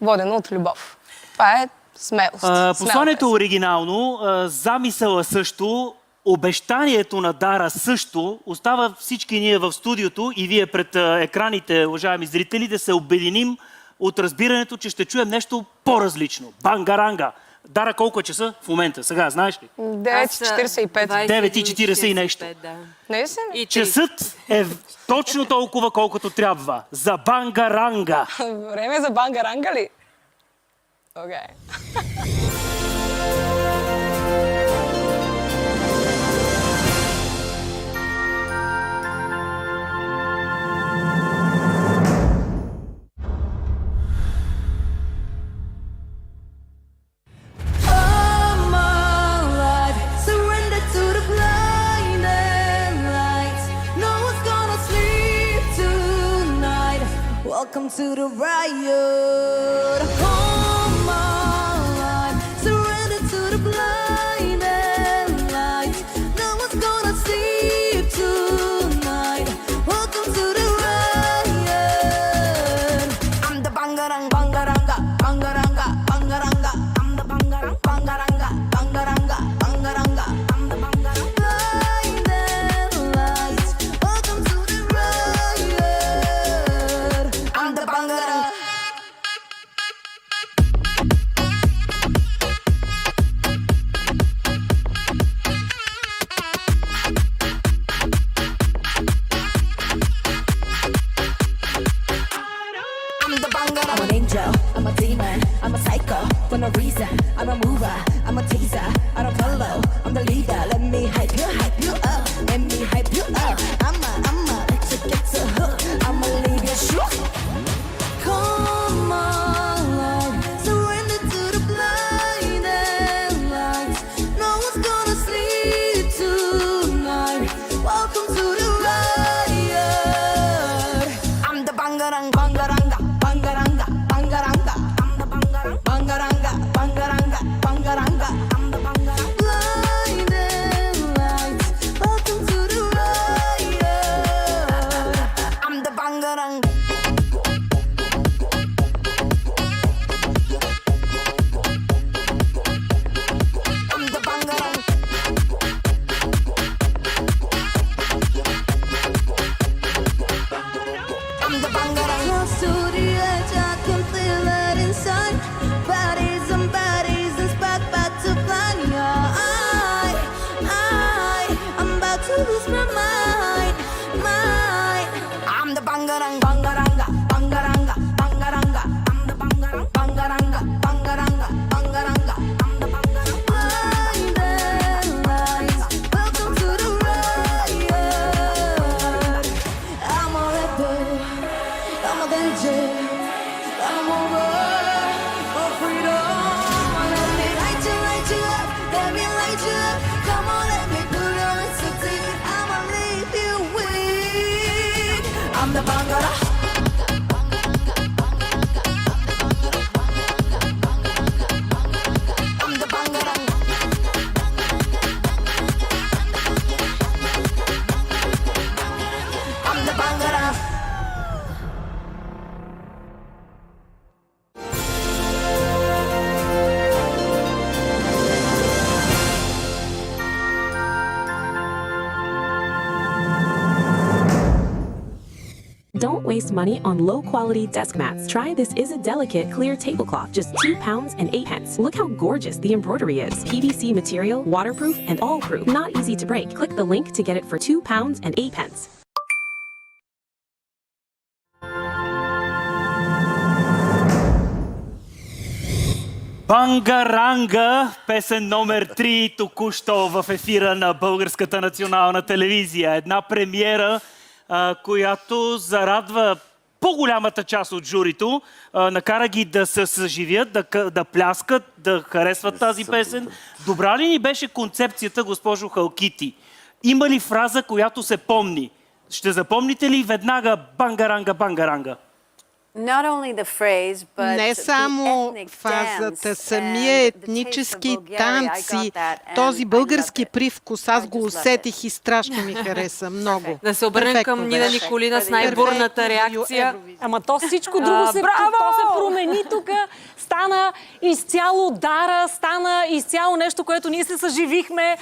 водено от любов. Това е смелост. Посланието е оригинално, замисъла също, обещанието на Дара също. Остава всички ние в студиото и вие пред екраните, уважаеми зрители, да се обединим от разбирането, че ще чуем нещо по-различно. Бангаранга. Дара, колко е часа в момента? Сега, знаеш ли? 9:45. 9:40 и нещо. Да. Часът е точно толкова, колкото трябва. За Бангаранга. Време за Бангаранга ли? Окей. Welcome to the riot. All my life, surrender to the blinding lights. No one's gonna sleep tonight. Welcome to the riot. I'm the Bangarang, Bangaranga, Bangaranga, Bangaranga. I'm the Bangarang, Bangaranga, Bangaranga, Bangaranga. I'm the Bangarang. for no reason. I'm a mover, I'm a teaser. I don't follow, I'm the leader. Let me hype you up. Let me hype you up. I'ma let you get to hook. I'ma leave you shook. Come on, surrender to the blinding lights. No one's gonna sleep tonight. Welcome to the riot. I'm the bangarang, bangaranga, bangaranga, bangaranga. I'm the bangarang, bangaranga, bangaranga, bangaranga. I'm the bangarang. Blinding lights. Welcome to the riot. I'm the bangarang. Close to the edge, I can feel it inside. Bodies and bodies and spark about to fly. I'm about to lose my mind. I'm the bangarang, bangaranga, bangaranga, bangaranga. I'm the bangarang, bangaranga, bangaranga, bangaranga. I'm the bangarang. Blinding lights, welcome to the riot. I'm a rebel. I'm a danger, I'm over for freedom. Let me light you up, let me light you up. Come on, let me put on some tea. I'ma leave you weak. I'm the bangara. I'm the bangara. I'm the bangara. Don't waste money on low-quality desk mats. Try this Is It Delicate clear tablecloth, just £2.08. Look how gorgeous the embroidery is. PVC material, waterproof, and all-proof. Not easy to break. Click the link to get it for £2.08. Бангаранга, песен номер 3, току-що в ефира на Българската национална телевизия. Една премиера, която зарадва по-голямата част от журито, накара ги да се съживят, да пляскат, да харесват тази песен. Добра ли ни беше концепцията, госпожо Халкити? Има ли фраза, която се помни? Ще запомните ли веднага бангаранга, бангаранга? Not only the phrase, but Не само фазата, самия етнически танци, този български привкус, аз го усетих и страшно ми хареса много. Да се обърнем към Нина Николина с най-бурната реакция. Ама то всичко друго се промени тук. Стана изцяло дара, стана изцяло нещо, което ние се съживихме,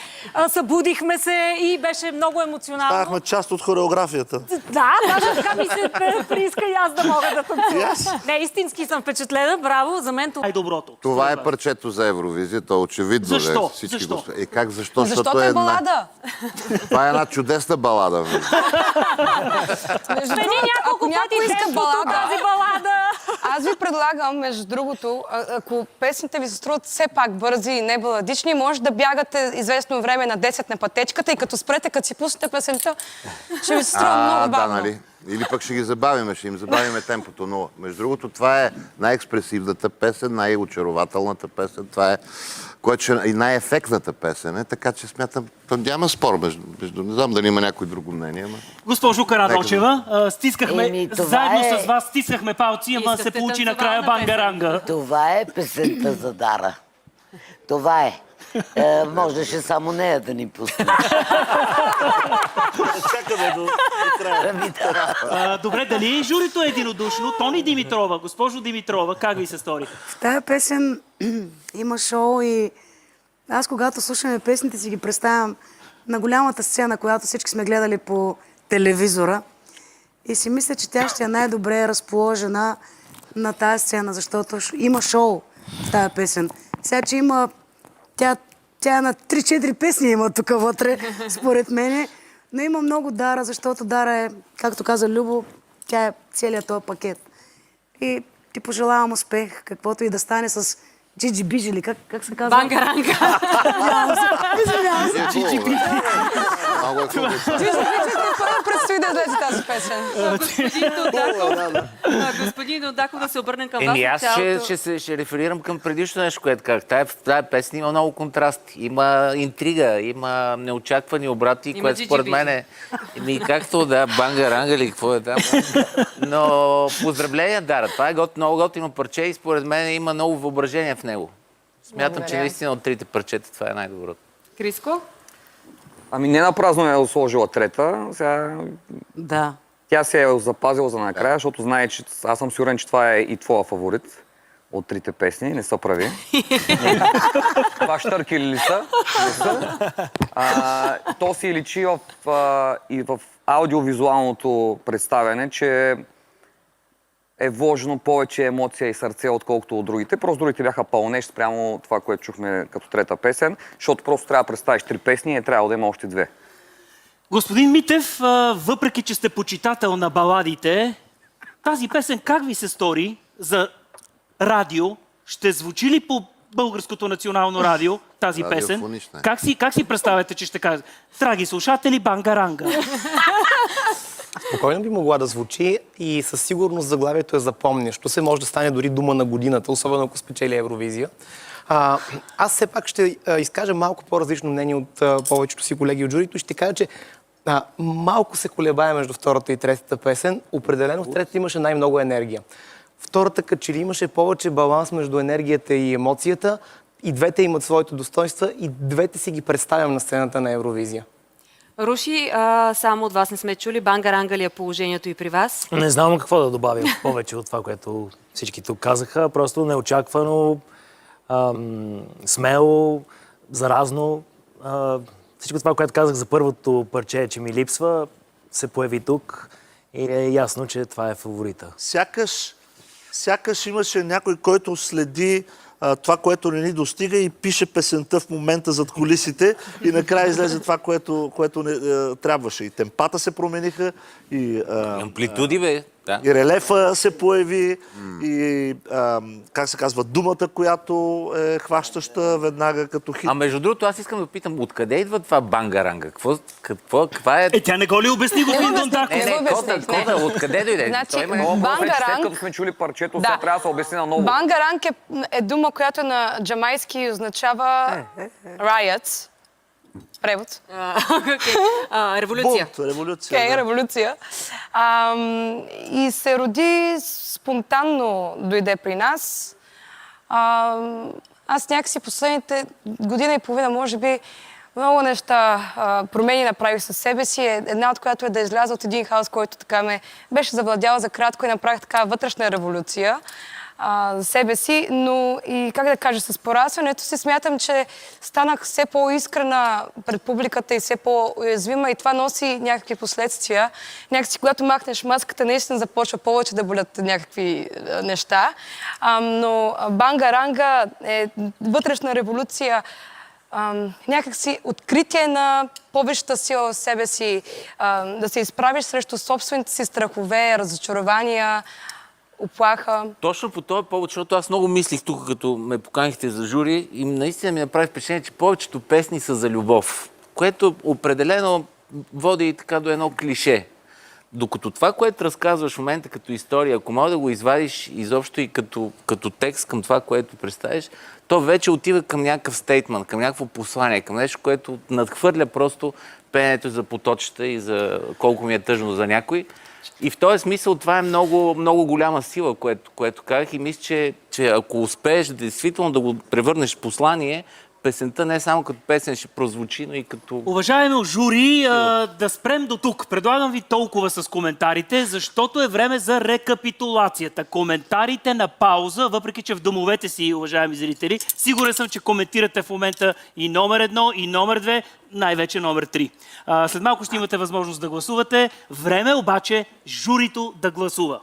събудихме се и беше много емоционално. Станахме част от хореографията. Да, даже така ми се прииска и аз да мога да танцувам. Не, истински съм впечатлена, браво, за мен това е доброто. Това е парчето за Евровизия, то очевидно. Защо? Всички Защо? Как защо? Защото е балада. Това е една чудесна балада. Смени няколко пъти темпото тази балада. Аз ви предлагам, между другото, ако песните ви се струват все пак бързи и не баладични, може да бягате известно време на 10 на пътечката и като спрете, като си пуснете песента, ще ви се струва много бавно. Да, нали? Или пък ще ги забавиме, ще им забавиме темпото. Но, между другото, това е най-експресивната песен, най-очарователната песен. Това е, което и най-ефектната песен е, така че смятам, няма спор между... Не знам дали има някой друго мнение. Госпожо Карадолчева, стискахме, заедно с вас стискахме палци, ама се получи накрая бангаранга. Това е песента за Дара. Това е. Можеше само нея да ни пусне. Чакаме до края. Добре, дали журито е единодушно? Тони Димитрова, госпожо Димитрова, как ви се стори? В тая песен има шоу и аз когато слушаме песните си ги представям на голямата сцена, която всички сме гледали по телевизора и си мисля, че тя ще е най-добре разположена на тая сцена, защото има шоу в тая песен. Сега, че има тя на 3-4 песни има тук вътре, според мене. Но има много Дара, защото Дара е, както каза Любо, тя е целият този пакет. И ти пожелавам успех, каквото и да стане с Джиджи Биджи или как се казва? Бангаранга. Извинявам се. Джиджи Биджи. Много е хубаво. Първо предстои да излезе тази песен. Господин Додаков, да се обърнем към вас. Еми аз ще реферирам към предишното нещо, което казах. Тая песен има много контрасти. Има интрига, има неочаквани обрати, което според мен е... Еми както да, банга-ранга или какво е там. Но поздравления, Дара. Това е много готино парче и според мен има много въображение в него. Смятам, че наистина от трите парчета това е най-доброто. Криско? Ами не напразно е сложила трета. Сега... Да. Тя се е запазила за накрая, защото знае, че аз съм сигурен, че това е и твоя фаворит от трите песни. Не са прави. Това щърки ли са? То си личи и в аудиовизуалното представяне, че е вложено повече емоция и сърце, отколкото от другите. Просто другите бяха пълнеж спрямо това, което чухме като трета песен, защото просто трябва да представиш 3 песни и е трябвало да има още 2. Господин Митев, въпреки че сте почитател на баладите, тази песен как ви се стори за радио? Ще звучи ли по Българското национално радио тази песен? Как си представяте, че ще кажа? Драги слушатели, бангаранга. Спокойно би могла да звучи и със сигурност заглавието е запомнящо се. Може да стане дори дума на годината, особено ако спечели Евровизия. Аз все пак ще изкажа малко по-различно мнение от повечето си колеги от журито и ще кажа, че малко се колебае между втората и третата песен. Определено в третата имаше най-много енергия. Втората като че ли имаше повече баланс между енергията и емоцията. И двете имат своите достоинства и двете си ги представям на сцената на Евровизия. Руши, само от вас не сме чули. Бангаранга ли е положението и при вас? Не знам какво да добавя повече от това, което всички тук казаха. Просто неочаквано, смело, заразно. Всичко това, което казах за първото парче, че ми липсва, се появи тук и е ясно, че това е фаворита. Сякаш имаше някой, който следи това, което не ни достига и пише песента в момента зад кулисите и накрая излезе това, което не трябваше. И темпата се промениха, и амплитуди, бе. Да. И релефа се появи, и как се казва, думата, която е хващаща веднага като хит. А между другото, аз искам да питам, откъде идва това бангаранга? Каква е... Тя не го ли обясни, господин Дондаков? Не, откъде дойде? Значи, след като сме чули парчето, сега трябва да се обясни наново. Бангаранг е дума, която на джамайски означава riots. Превод. Революция. Революция. Революция. И се роди спонтанно, дойде при нас. Аз някакси последните година и половина, може би, много неща промени направих със себе си. Една от която е да изляза от един хаос, който така ме беше завладял за кратко и направих така вътрешна революция за себе си, но и как да кажа, с порастването си смятам, че станах все по-искрена пред публиката и все по-уязвима и това носи някакви последствия. Някакси, когато махнеш маската, наистина започва повече да болят някакви неща. Но бангаранга е вътрешна революция, някакси откритие на повечата сила в себе си, да се изправиш срещу собствените си страхове, разочарования, оплаха. Точно по този повод, защото аз много мислих тук, като ме поканихте за жури и наистина ми направи впечатление, че повечето песни са за любов, което определено води и така до едно клише. Докато това, което разказваш в момента като история, ако мога да го извадиш изобщо и като текст към това, което представиш, то вече отива към някакъв стейтмент, към някакво послание, към нещо, което надхвърля просто пеенето за поточета и за колко ми е тъжно за някой. И в този смисъл това е много, много голяма сила, което казах и мисля, че ако успееш действително да го превърнеш в послание, песента не само като песен ще прозвучи, но и като... Уважаемо жури, да спрем до тук. Предлагам ви толкова с коментарите, защото е време за рекапитулацията. Коментарите на пауза, въпреки че в домовете си, уважаеми зрители, сигурен съм, че коментирате в момента и номер 1, и номер 2, най-вече номер 3. След малко ще имате възможност да гласувате. Време обаче журито да гласува.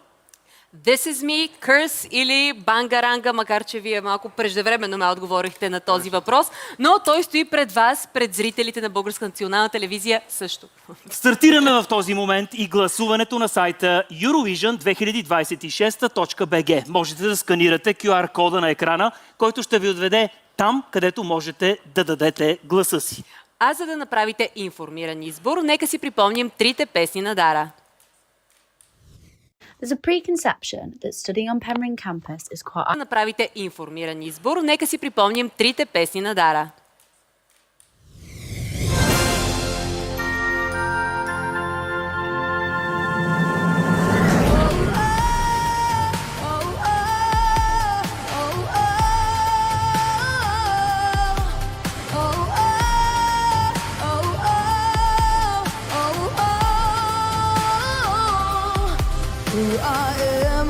This is me, Curse или Бангаранга, макар че вие малко преждевременно ме отговорихте на този въпрос, но той стои пред вас, пред зрителите на Българска национална телевизия също. Стартираме в този момент и гласуването на сайта Eurovision2026.bg. Можете да сканирате QR-кода на екрана, който ще ви отведе там, където можете да дадете гласа си. А за да направите информиран избор, нека си припомним трите песни на Дара. There's a preconception that studying on Penryn campus is quite... Направите информиран избор, нека си припомним трите песни на Дара. Who I am,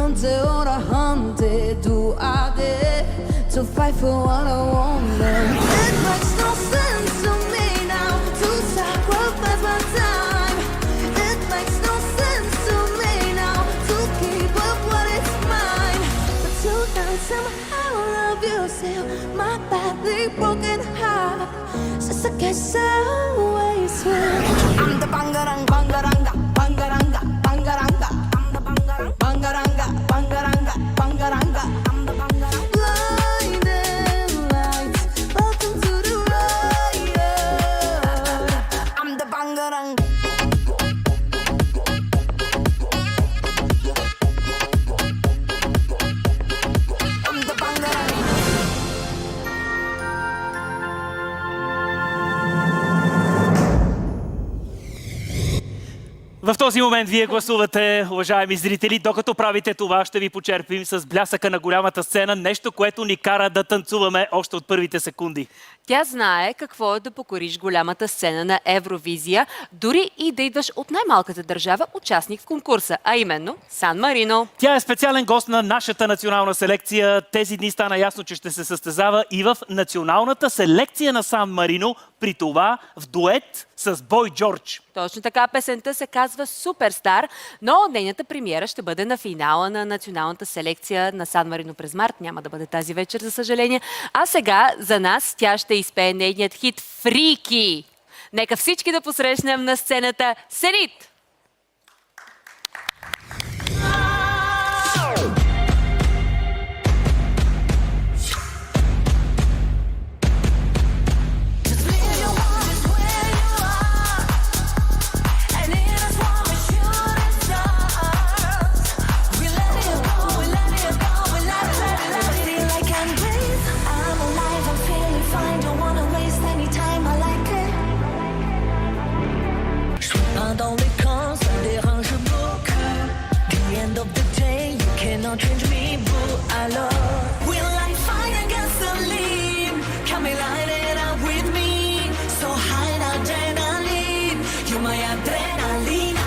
until I hunted, do I dare to fight for what I want? It makes no sense to me now to sacrifice my time. It makes no sense to me now to keep up what is mine. But tonight somehow I love you still, my badly broken heart. Since I guess I always will. I'm the bangarang, bangaranga, bangaranga. Bangaranga, bangaranga, bangaranga, bangaranga. Blinding lights, welcome to the riot. I'm the bangarang. I'm the bangarang. В този момент вие гласувате, уважаеми зрители. Докато правите това, ще ви почерпим с блясъка на голямата сцена, нещо, което ни кара да танцуваме още от първите секунди. Тя знае какво е да покориш голямата сцена на Евровизия, дори и да идваш от най-малката държава, участник в конкурса, а именно Сан Марино. Тя е специален гост на нашата национална селекция. Тези дни стана ясно, че ще се състезава и в националната селекция на Сан Марино, при това в дует с Бой Джордж. Точно така, песента се казва Суперстар, но нейната премиера ще бъде на финала на националната селекция на Сан Марино през март. Няма да бъде тази вечер, за съжаление. А сега за нас тя ще изпее нейният хит Фрики. Нека всички да посрещнем на сцената Селит! Dans les camps, ça dérange beaucoup. The end of the day, you cannot change me, boo. Alors, will I fight against the lead? Come and light it up with me. So high adrenaline, you my adrenaline.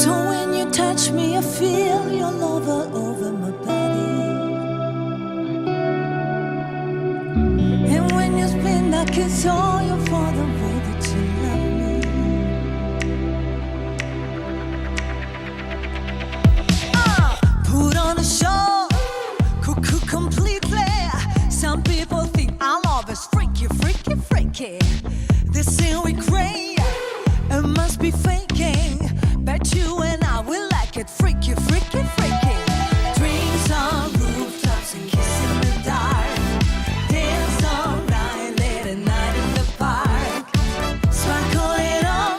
So when you touch me, I feel your love all over my body. And when you spin, I kiss all your for the way that you love me. Put on a show, cuckoo completely. Some people think our love is freaky, freaky, freaky. They say we crazy, it must be faking. Bet you and I will like it freaky, freaky, freaky. Dreams on rooftops and kiss in the dark. Dance all night, late at night in the park. Sparkle it up,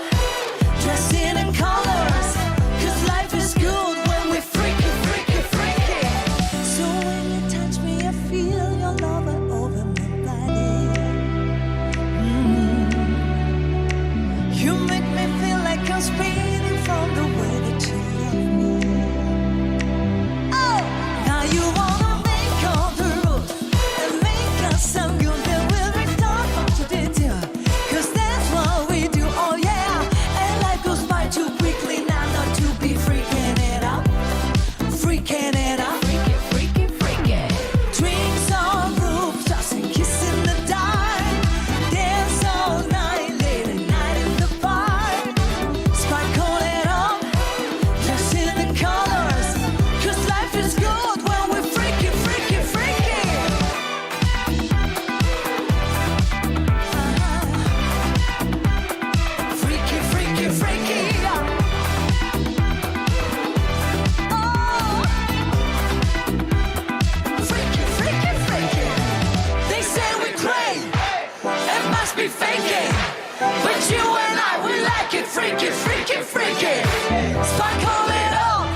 dressing in colors. 'Cause life is good when we're freaky, freaky, freaky. So when you touch me, I feel your love all over my body. must be faking. But you and I, we like it freaky, freaky, freaky. Sparkle it up,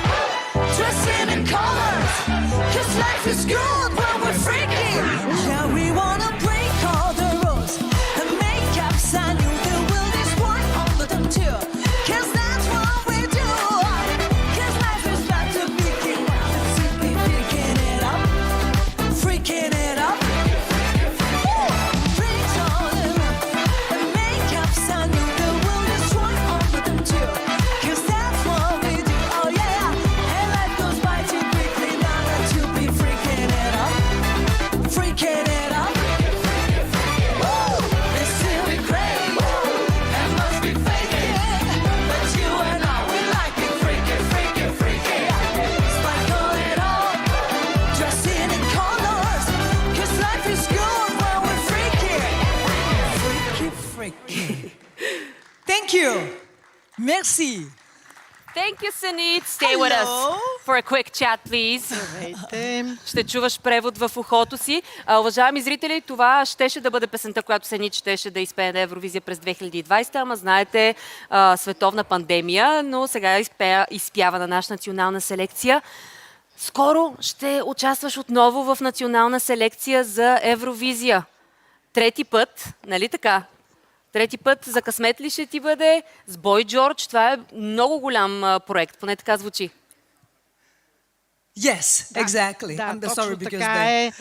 dressing in colors. 'Cause life is good when we're freaky. Yeah, we wanna break all the rules and make up some new. The world is one over them too. 'Cause that's what we do. 'Cause life is about to begin. Simply freaking it up, freaking it up. Break all the rules and make up some new. The world is one over them too. 'Cause that's what we do. Oh yeah, and life goes by too quickly now that you be freaking it up, freaking it up. Woo! It's silly crazy, and must be faking. But you and I, we like it freaky, freaky, freaky. Sparkle it up, dressing in colors. 'Cause life is good when we're freaky, freaky, freaky. Thank you. Merci. Thank you, Sanit. Stay with us for a quick chat, please. Ще чуваш превод в ухото си. Уважаеми зрители, това щеше да бъде песента, която Санит щеше да изпее на Евровизия през 2020, ама знаете, световна пандемия, но сега изпява на наша национална селекция. Скоро ще участваш отново в национална селекция за Евровизия. Трети път, нали така? Трети път за късмет ли ще ти бъде с Бой Джордж? Това е много голям проект, поне така звучи. Yes, exactly. Да, I'm точно sorry because така е.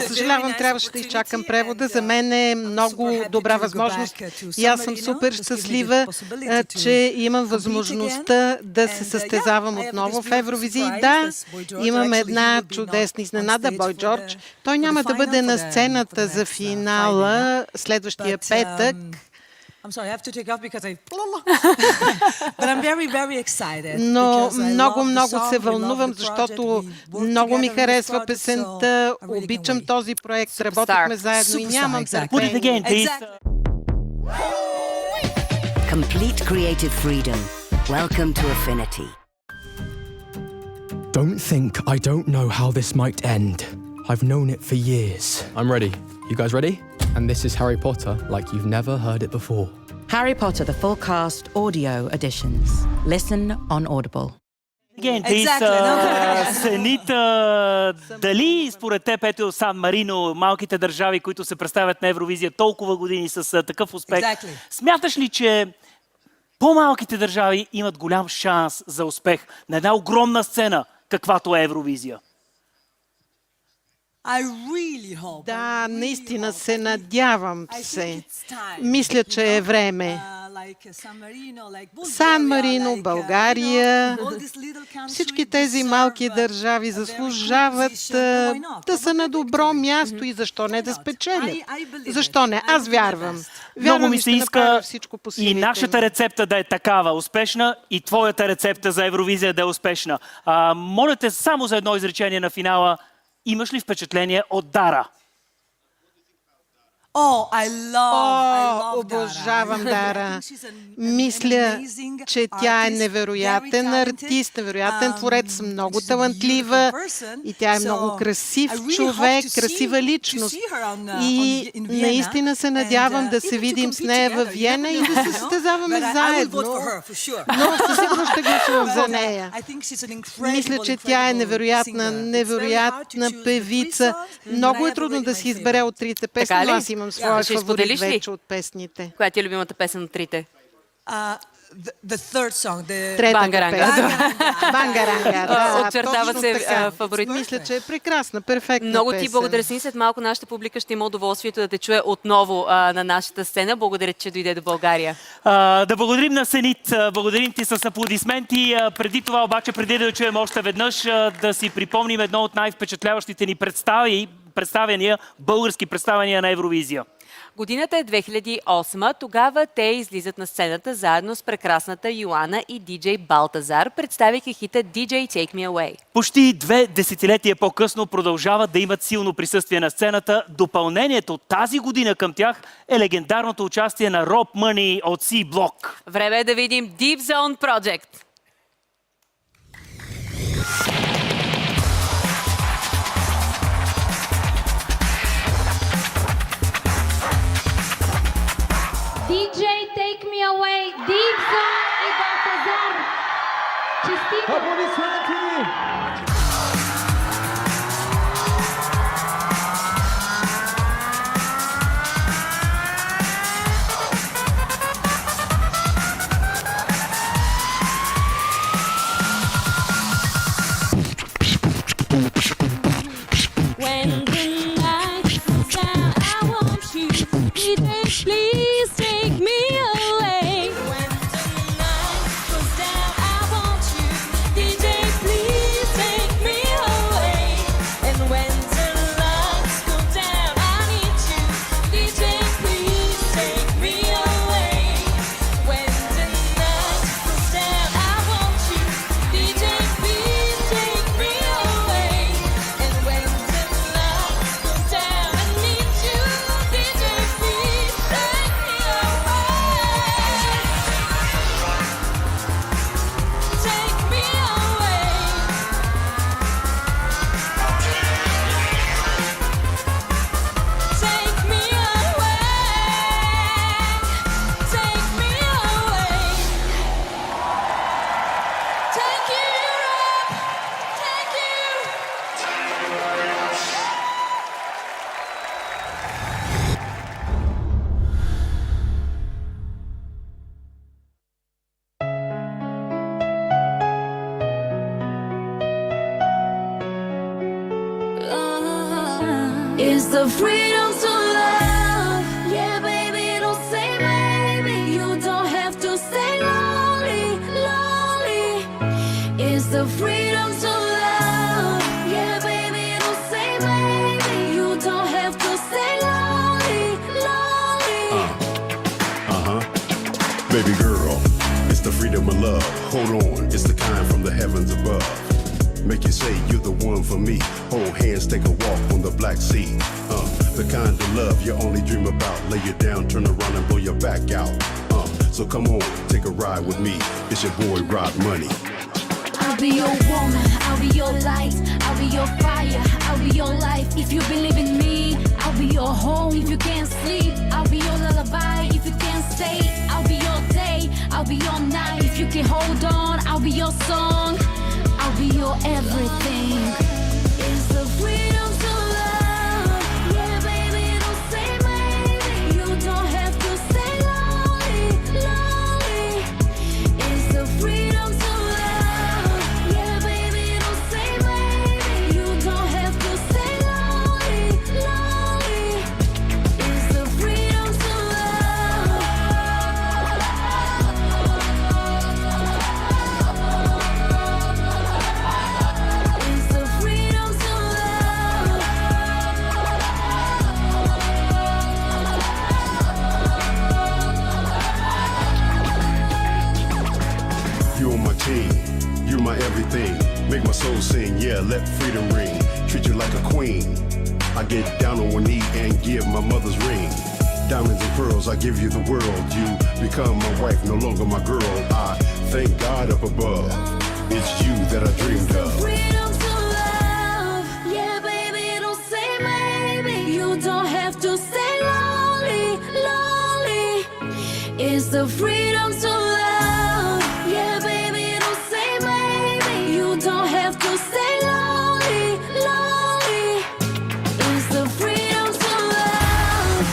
Съжалявам, трябваше да изчакам превода. За мен е много добра възможност и аз съм супер щастлива, че имам възможността да се състезавам отново в Евровизии. Да, имам една чудесна изненада, Бой Джордж. Той няма да бъде на сцената за финала следващия петък. I'm sorry, I have to take off because But I'm very, very excited. Но много се вълнувам, защото много ми харесва песента, обичам този проект, работихме заедно и нямам търпение. Complete creative freedom. Welcome to Affinity. Don't think I don't know how this might end. I've known it for years. I'm ready. You guys ready? And this is Harry Potter like you've never heard it before. Harry Potter, the full cast, audio editions. Listen on Audible. Сенита, дали според теб, ето Сан Марино, малките държави, които се представят на Евровизия толкова години с такъв успех, смяташ ли, че по-малките държави имат голям шанс за успех на една огромна сцена, каквато е Евровизия? Да, наистина се надявам се. Мисля, че е време. Сан Марино, България, всички тези малки държави заслужават да са на добро място и защо не да спечелят? Защо не? Аз вярвам. Много ми се иска всичко по и нашата рецепта да е такава успешна, и твоята рецепта за Евровизия да е успешна. Моля те само за едно изречение на финала. Имаш ли впечатление от Дара? Обожавам Дара. Мисля, че тя е невероятен артист, невероятен творец, много талантлива и тя е много красив човек, красива личност. И наистина се надявам да се видим с нея във Виена и да се състезаваме заедно. Но със сигурност ще гласувам за нея. Мисля, че тя е невероятна певица. Много е трудно да си избере от трите песни, но аз имам своя фаворит вече от песните. Коя ти е любимата песен от трите? Бангаранга. Очертава се фаворит. Мисля, че е прекрасна, перфектна Много песен. ти благодаря. След малко нашата публика ще има удоволствието да те чуе отново на нашата сцена. Благодаря, че дойде до България. Да благодарим на Сенит. Благодарим ти с аплодисменти. Преди това обаче, преди да чуем още веднъж, да си припомним едно от най-впечатляващите ни представяния, български представяния на Евровизия. Годината е 2008. Тогава те излизат на сцената заедно с прекрасната Йоана и диджей Балтазар, представяйки хита DJ Take Me Away. Почти 2 десетилетия по-късно продължават да имат силно присъствие на сцената. Допълнението тази година към тях е легендарното участие на Rob Money от C-Block. Време е да видим Deep Zone Project. DJ Take Me Away, Dixon и Балтазар. Честито! Аплодисменти! When the night comes down, I want you. DJ, please take me away. When the night goes down, I want you. DJ, please take me away. And when the lights go down, I need you. DJ, please take me away. When the night goes down, I want you. DJ, please take me away. And when the lights go down, I need you. DJ, please take me away. Take me away. Take me away. Take me away. Take you, Europe. Take you. It's the freedom to love. Yeah, baby, don't say maybe. You don't have to say lonely, lonely. It's the freedom to love. Yeah, baby, don't say maybe. You don't have to say lonely, lonely. Baby girl, it's the freedom of love. Hold on, it's the kind from the heavens above. Make you say you're the one for me. Hold hands, take a walk on the Black Sea. The kind of love you only dream about. Lay you down, turn around and blow your back out. So come on, take a ride with me. It's your boy Rod Money. I'll be your woman, I'll be your light, I'll be your fire, I'll be your life. If you believe in me, I'll be your home if you can't sleep. I'll be your lullaby if you can't stay. I'll be your day, I'll be your night. If you can hold on, I'll be your song. I'll be your everything. It's the freedom to love. Yeah, baby, don't say maybe. You don't have to say lonely, lonely. It's the freedom to love. Yeah, baby, don't say maybe. You don't have to say lonely, lonely. It's the freedom to love. It's the freedom to You're my king, you're my everything. Make my soul sing, yeah, let freedom ring. Treat you like a queen. I get down on one knee and give my mother's ring. Diamonds and pearls, I give you the world. You become my wife, no longer my girl. I thank God up above. It's you that I dreamed of. freedom to love. Yeah, baby, don't say maybe. You don't have to say lonely, lonely. It's the freedom to love. Yeah, baby, don't say maybe. You don't have to say lonely, lonely. It's the freedom to love.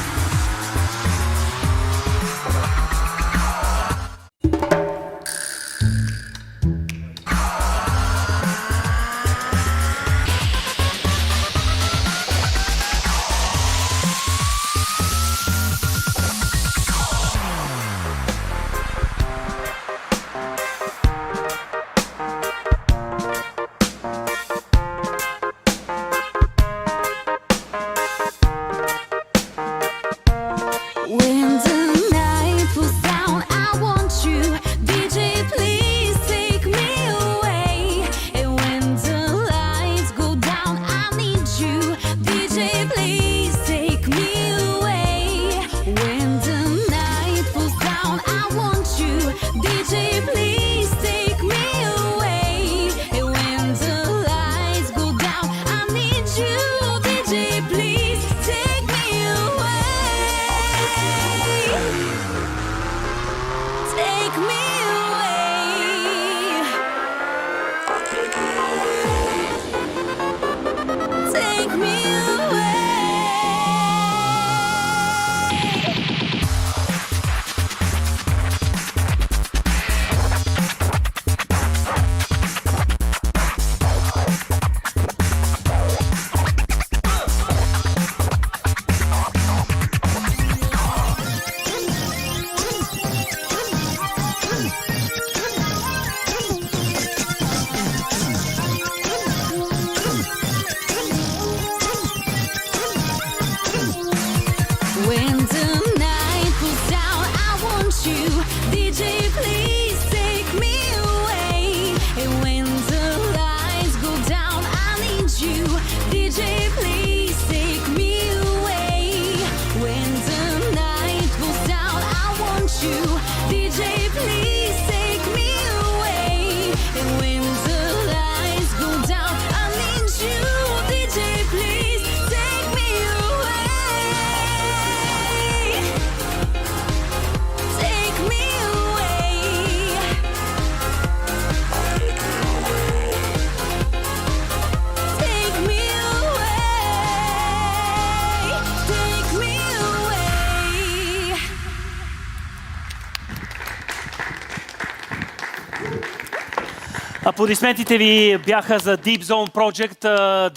Аплодисментите ви бяха за Deep Zone Project.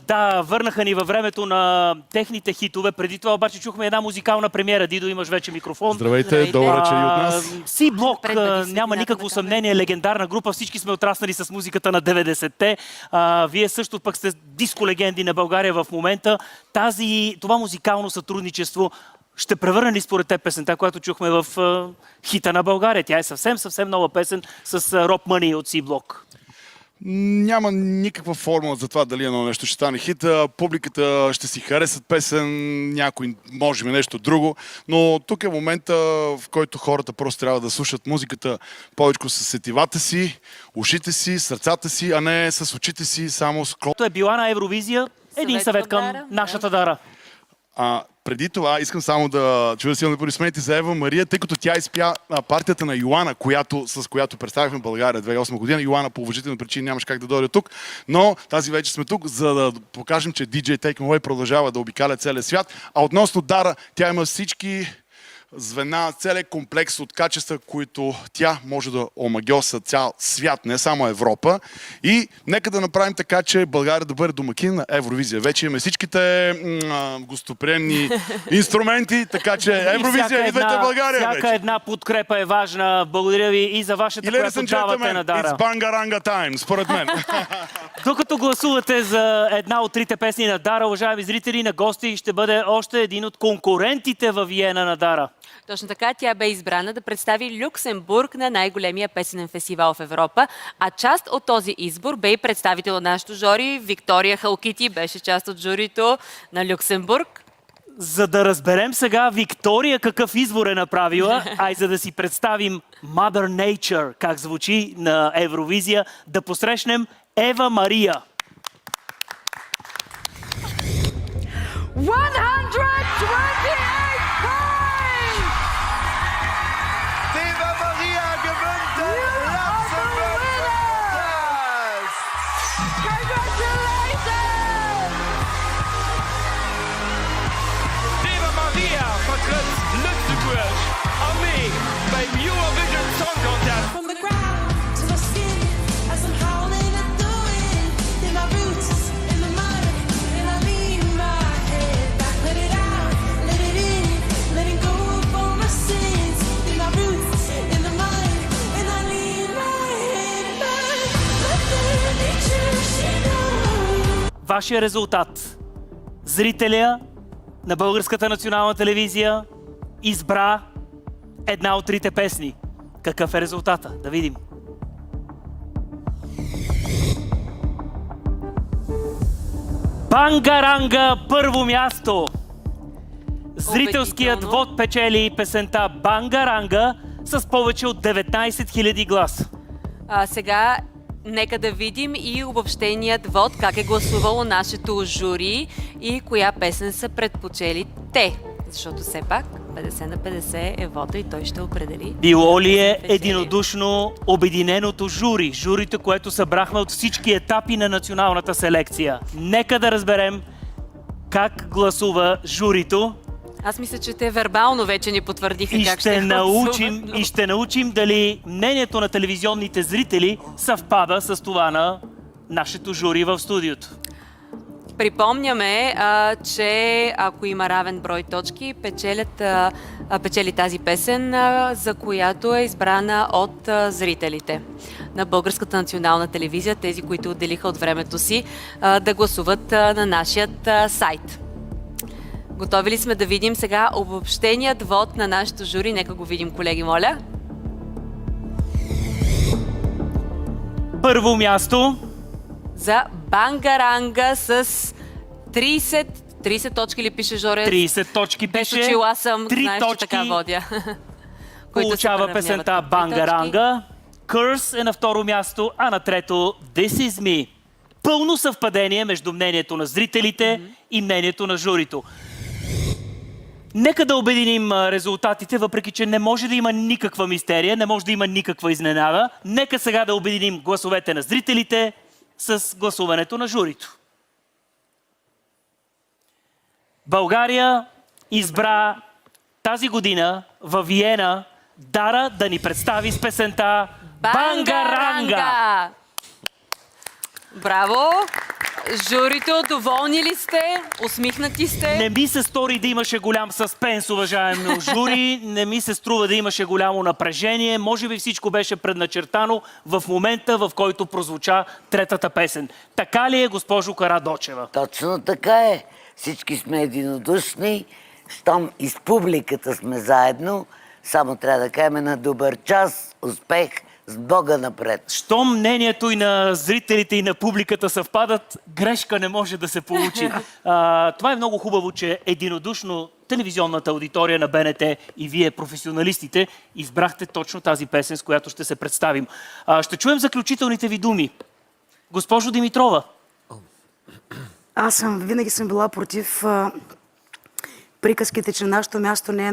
Да, върнаха ни във времето на техните хитове. Преди това обаче чухме една музикална премиера. Дидо, имаш вече микрофон. Здравейте, добър вечер и от нас. C-Block, няма никакво съмнение, легендарна група. Всички сме отраснали с музиката на 90-те. Вие също пък сте диско легенди на България в момента. Това музикално сътрудничество ще превърне ли според теб песента, която чухме в хита на България? Тя е съвсем нова песен с Rob Money от C-Block. Няма никаква формула за това дали едно нещо ще стане хит. Публиката ще си харесат песен, някой може би нещо друго, но тук е момента, в който хората просто трябва да слушат музиката повече с сетивата си, ушите си, сърцата си, а не с очите си, само с клоп. Е била на Евровизия. Един съвет към нашата Дара. Преди това искам само да чуя силни аплодисменти за Ева Мария, тъй като тя изпя партията на Йоана, с която представихме България 2008 година. Йоана по уважителни причини нямаше как да дойде тук, но тази вечер сме тук, за да покажем, че DJ Take Me Away продължава да обикаля целия свят. А относно Дара, тя има всички звена, целият комплекс от качества, които тя може да омагьоса цял свят, не само Европа. И нека да направим така, че България да бъде домакин на Евровизия. Вече имаме всичките гостоприемни инструменти, така че Евровизия, идвайте в България вече. Всяка една подкрепа е важна. Благодаря ви и за вашата, която давате на Дара. It's Bangaranga time, според мен. Докато гласувате за една от трите песни на Дара, уважаеми зрители, на гости ще бъде още един от конкурентите във Виена на Дара. Точно така, тя бе избрана да представи Люксембург на най-големия песенен фестивал в Европа, а част от този избор бе и представител на нашото жури. Виктория Халкити беше част от журито на Люксембург. За да разберем сега Виктория какъв избор е направила, а и за да си представим Mother Nature, как звучи на Евровизия, да посрещнем Ева Мария. 128 Eva Maria gewinnt den Luxemburg-Contest! Congratulations! Eva Maria vertritt Luxemburg am Weg beim Eurovision Song Contest. From the ground to my skin, as I'm howling at the wind, in my roots, in the mud, and I lean my head back, let it out, let it in, letting go of all my sins, in my roots, in the mud, and I lean my head back, let the nature she knows. Вашия резултат. Зрителя на Българската национална телевизия избра една от трите песни. Какъв е резултата? Да видим. Бангаранга първо място. Зрителският вод печели песента Бангаранга с повече от 19 000 гласа. Сега нека да видим и обобщеният вод, как е гласувало нашето жури и коя песен са предпочели те. Защото все пак 50 на 50 е вода и той ще определи. Било ли е единодушно обединеното жури? Журито, което събрахме от всички етапи на националната селекция. Нека да разберем как гласува журито. Аз мисля, че те вербално вече ни потвърдиха как ще гласуват. И ще научим дали мнението на телевизионните зрители съвпада с това на нашето жури в студиото. Припомняме, че ако има равен брой точки, печели тази песен, за която е избрана от зрителите на Българската национална телевизия, тези, които отделиха от времето си да гласуват на нашият сайт. Готови ли сме да видим сега обобщеният вод на нашето жури? Нека го видим, колеги, моля. Първо място за Бангаранга с 30 точки ли пише, Жоре? 30 точки пише. Без очила съм, 3 знаеш, точки че така водя. получава песента Бангаранга. Curse е на второ място, а на трето This Is Me. Пълно съвпадение между мнението на зрителите и мнението на журито. Нека да обединим резултатите, въпреки че не може да има никаква мистерия, не може да има никаква изненада. Нека сега да обединим гласовете на зрителите с гласуването на журито. България избра тази година във Виена Дара да ни представи с песента Бангаранга. Браво! Журито, доволни ли сте? Усмихнати сте? Не ми се стори да имаше голям съспенс, уважаемо жури. Не ми се струва да имаше голямо напрежение. Може би всичко беше предначертано в момента, в който прозвуча третата песен. Така ли е, госпожо Карадочева? Точно така е. Всички сме единодушни. Щом и с публиката сме заедно, само трябва да кажем на добър час, успех, с Бога напред. Щом мнението и на зрителите, и на публиката съвпадат, грешка не може да се получи. Това е много хубаво, че единодушно телевизионната аудитория на БНТ и вие, професионалистите, избрахте точно тази песен, с която ще се представим. Ще чуем заключителните ви думи. Госпожо Димитрова. Аз винаги съм била против приказките, че нашето място не е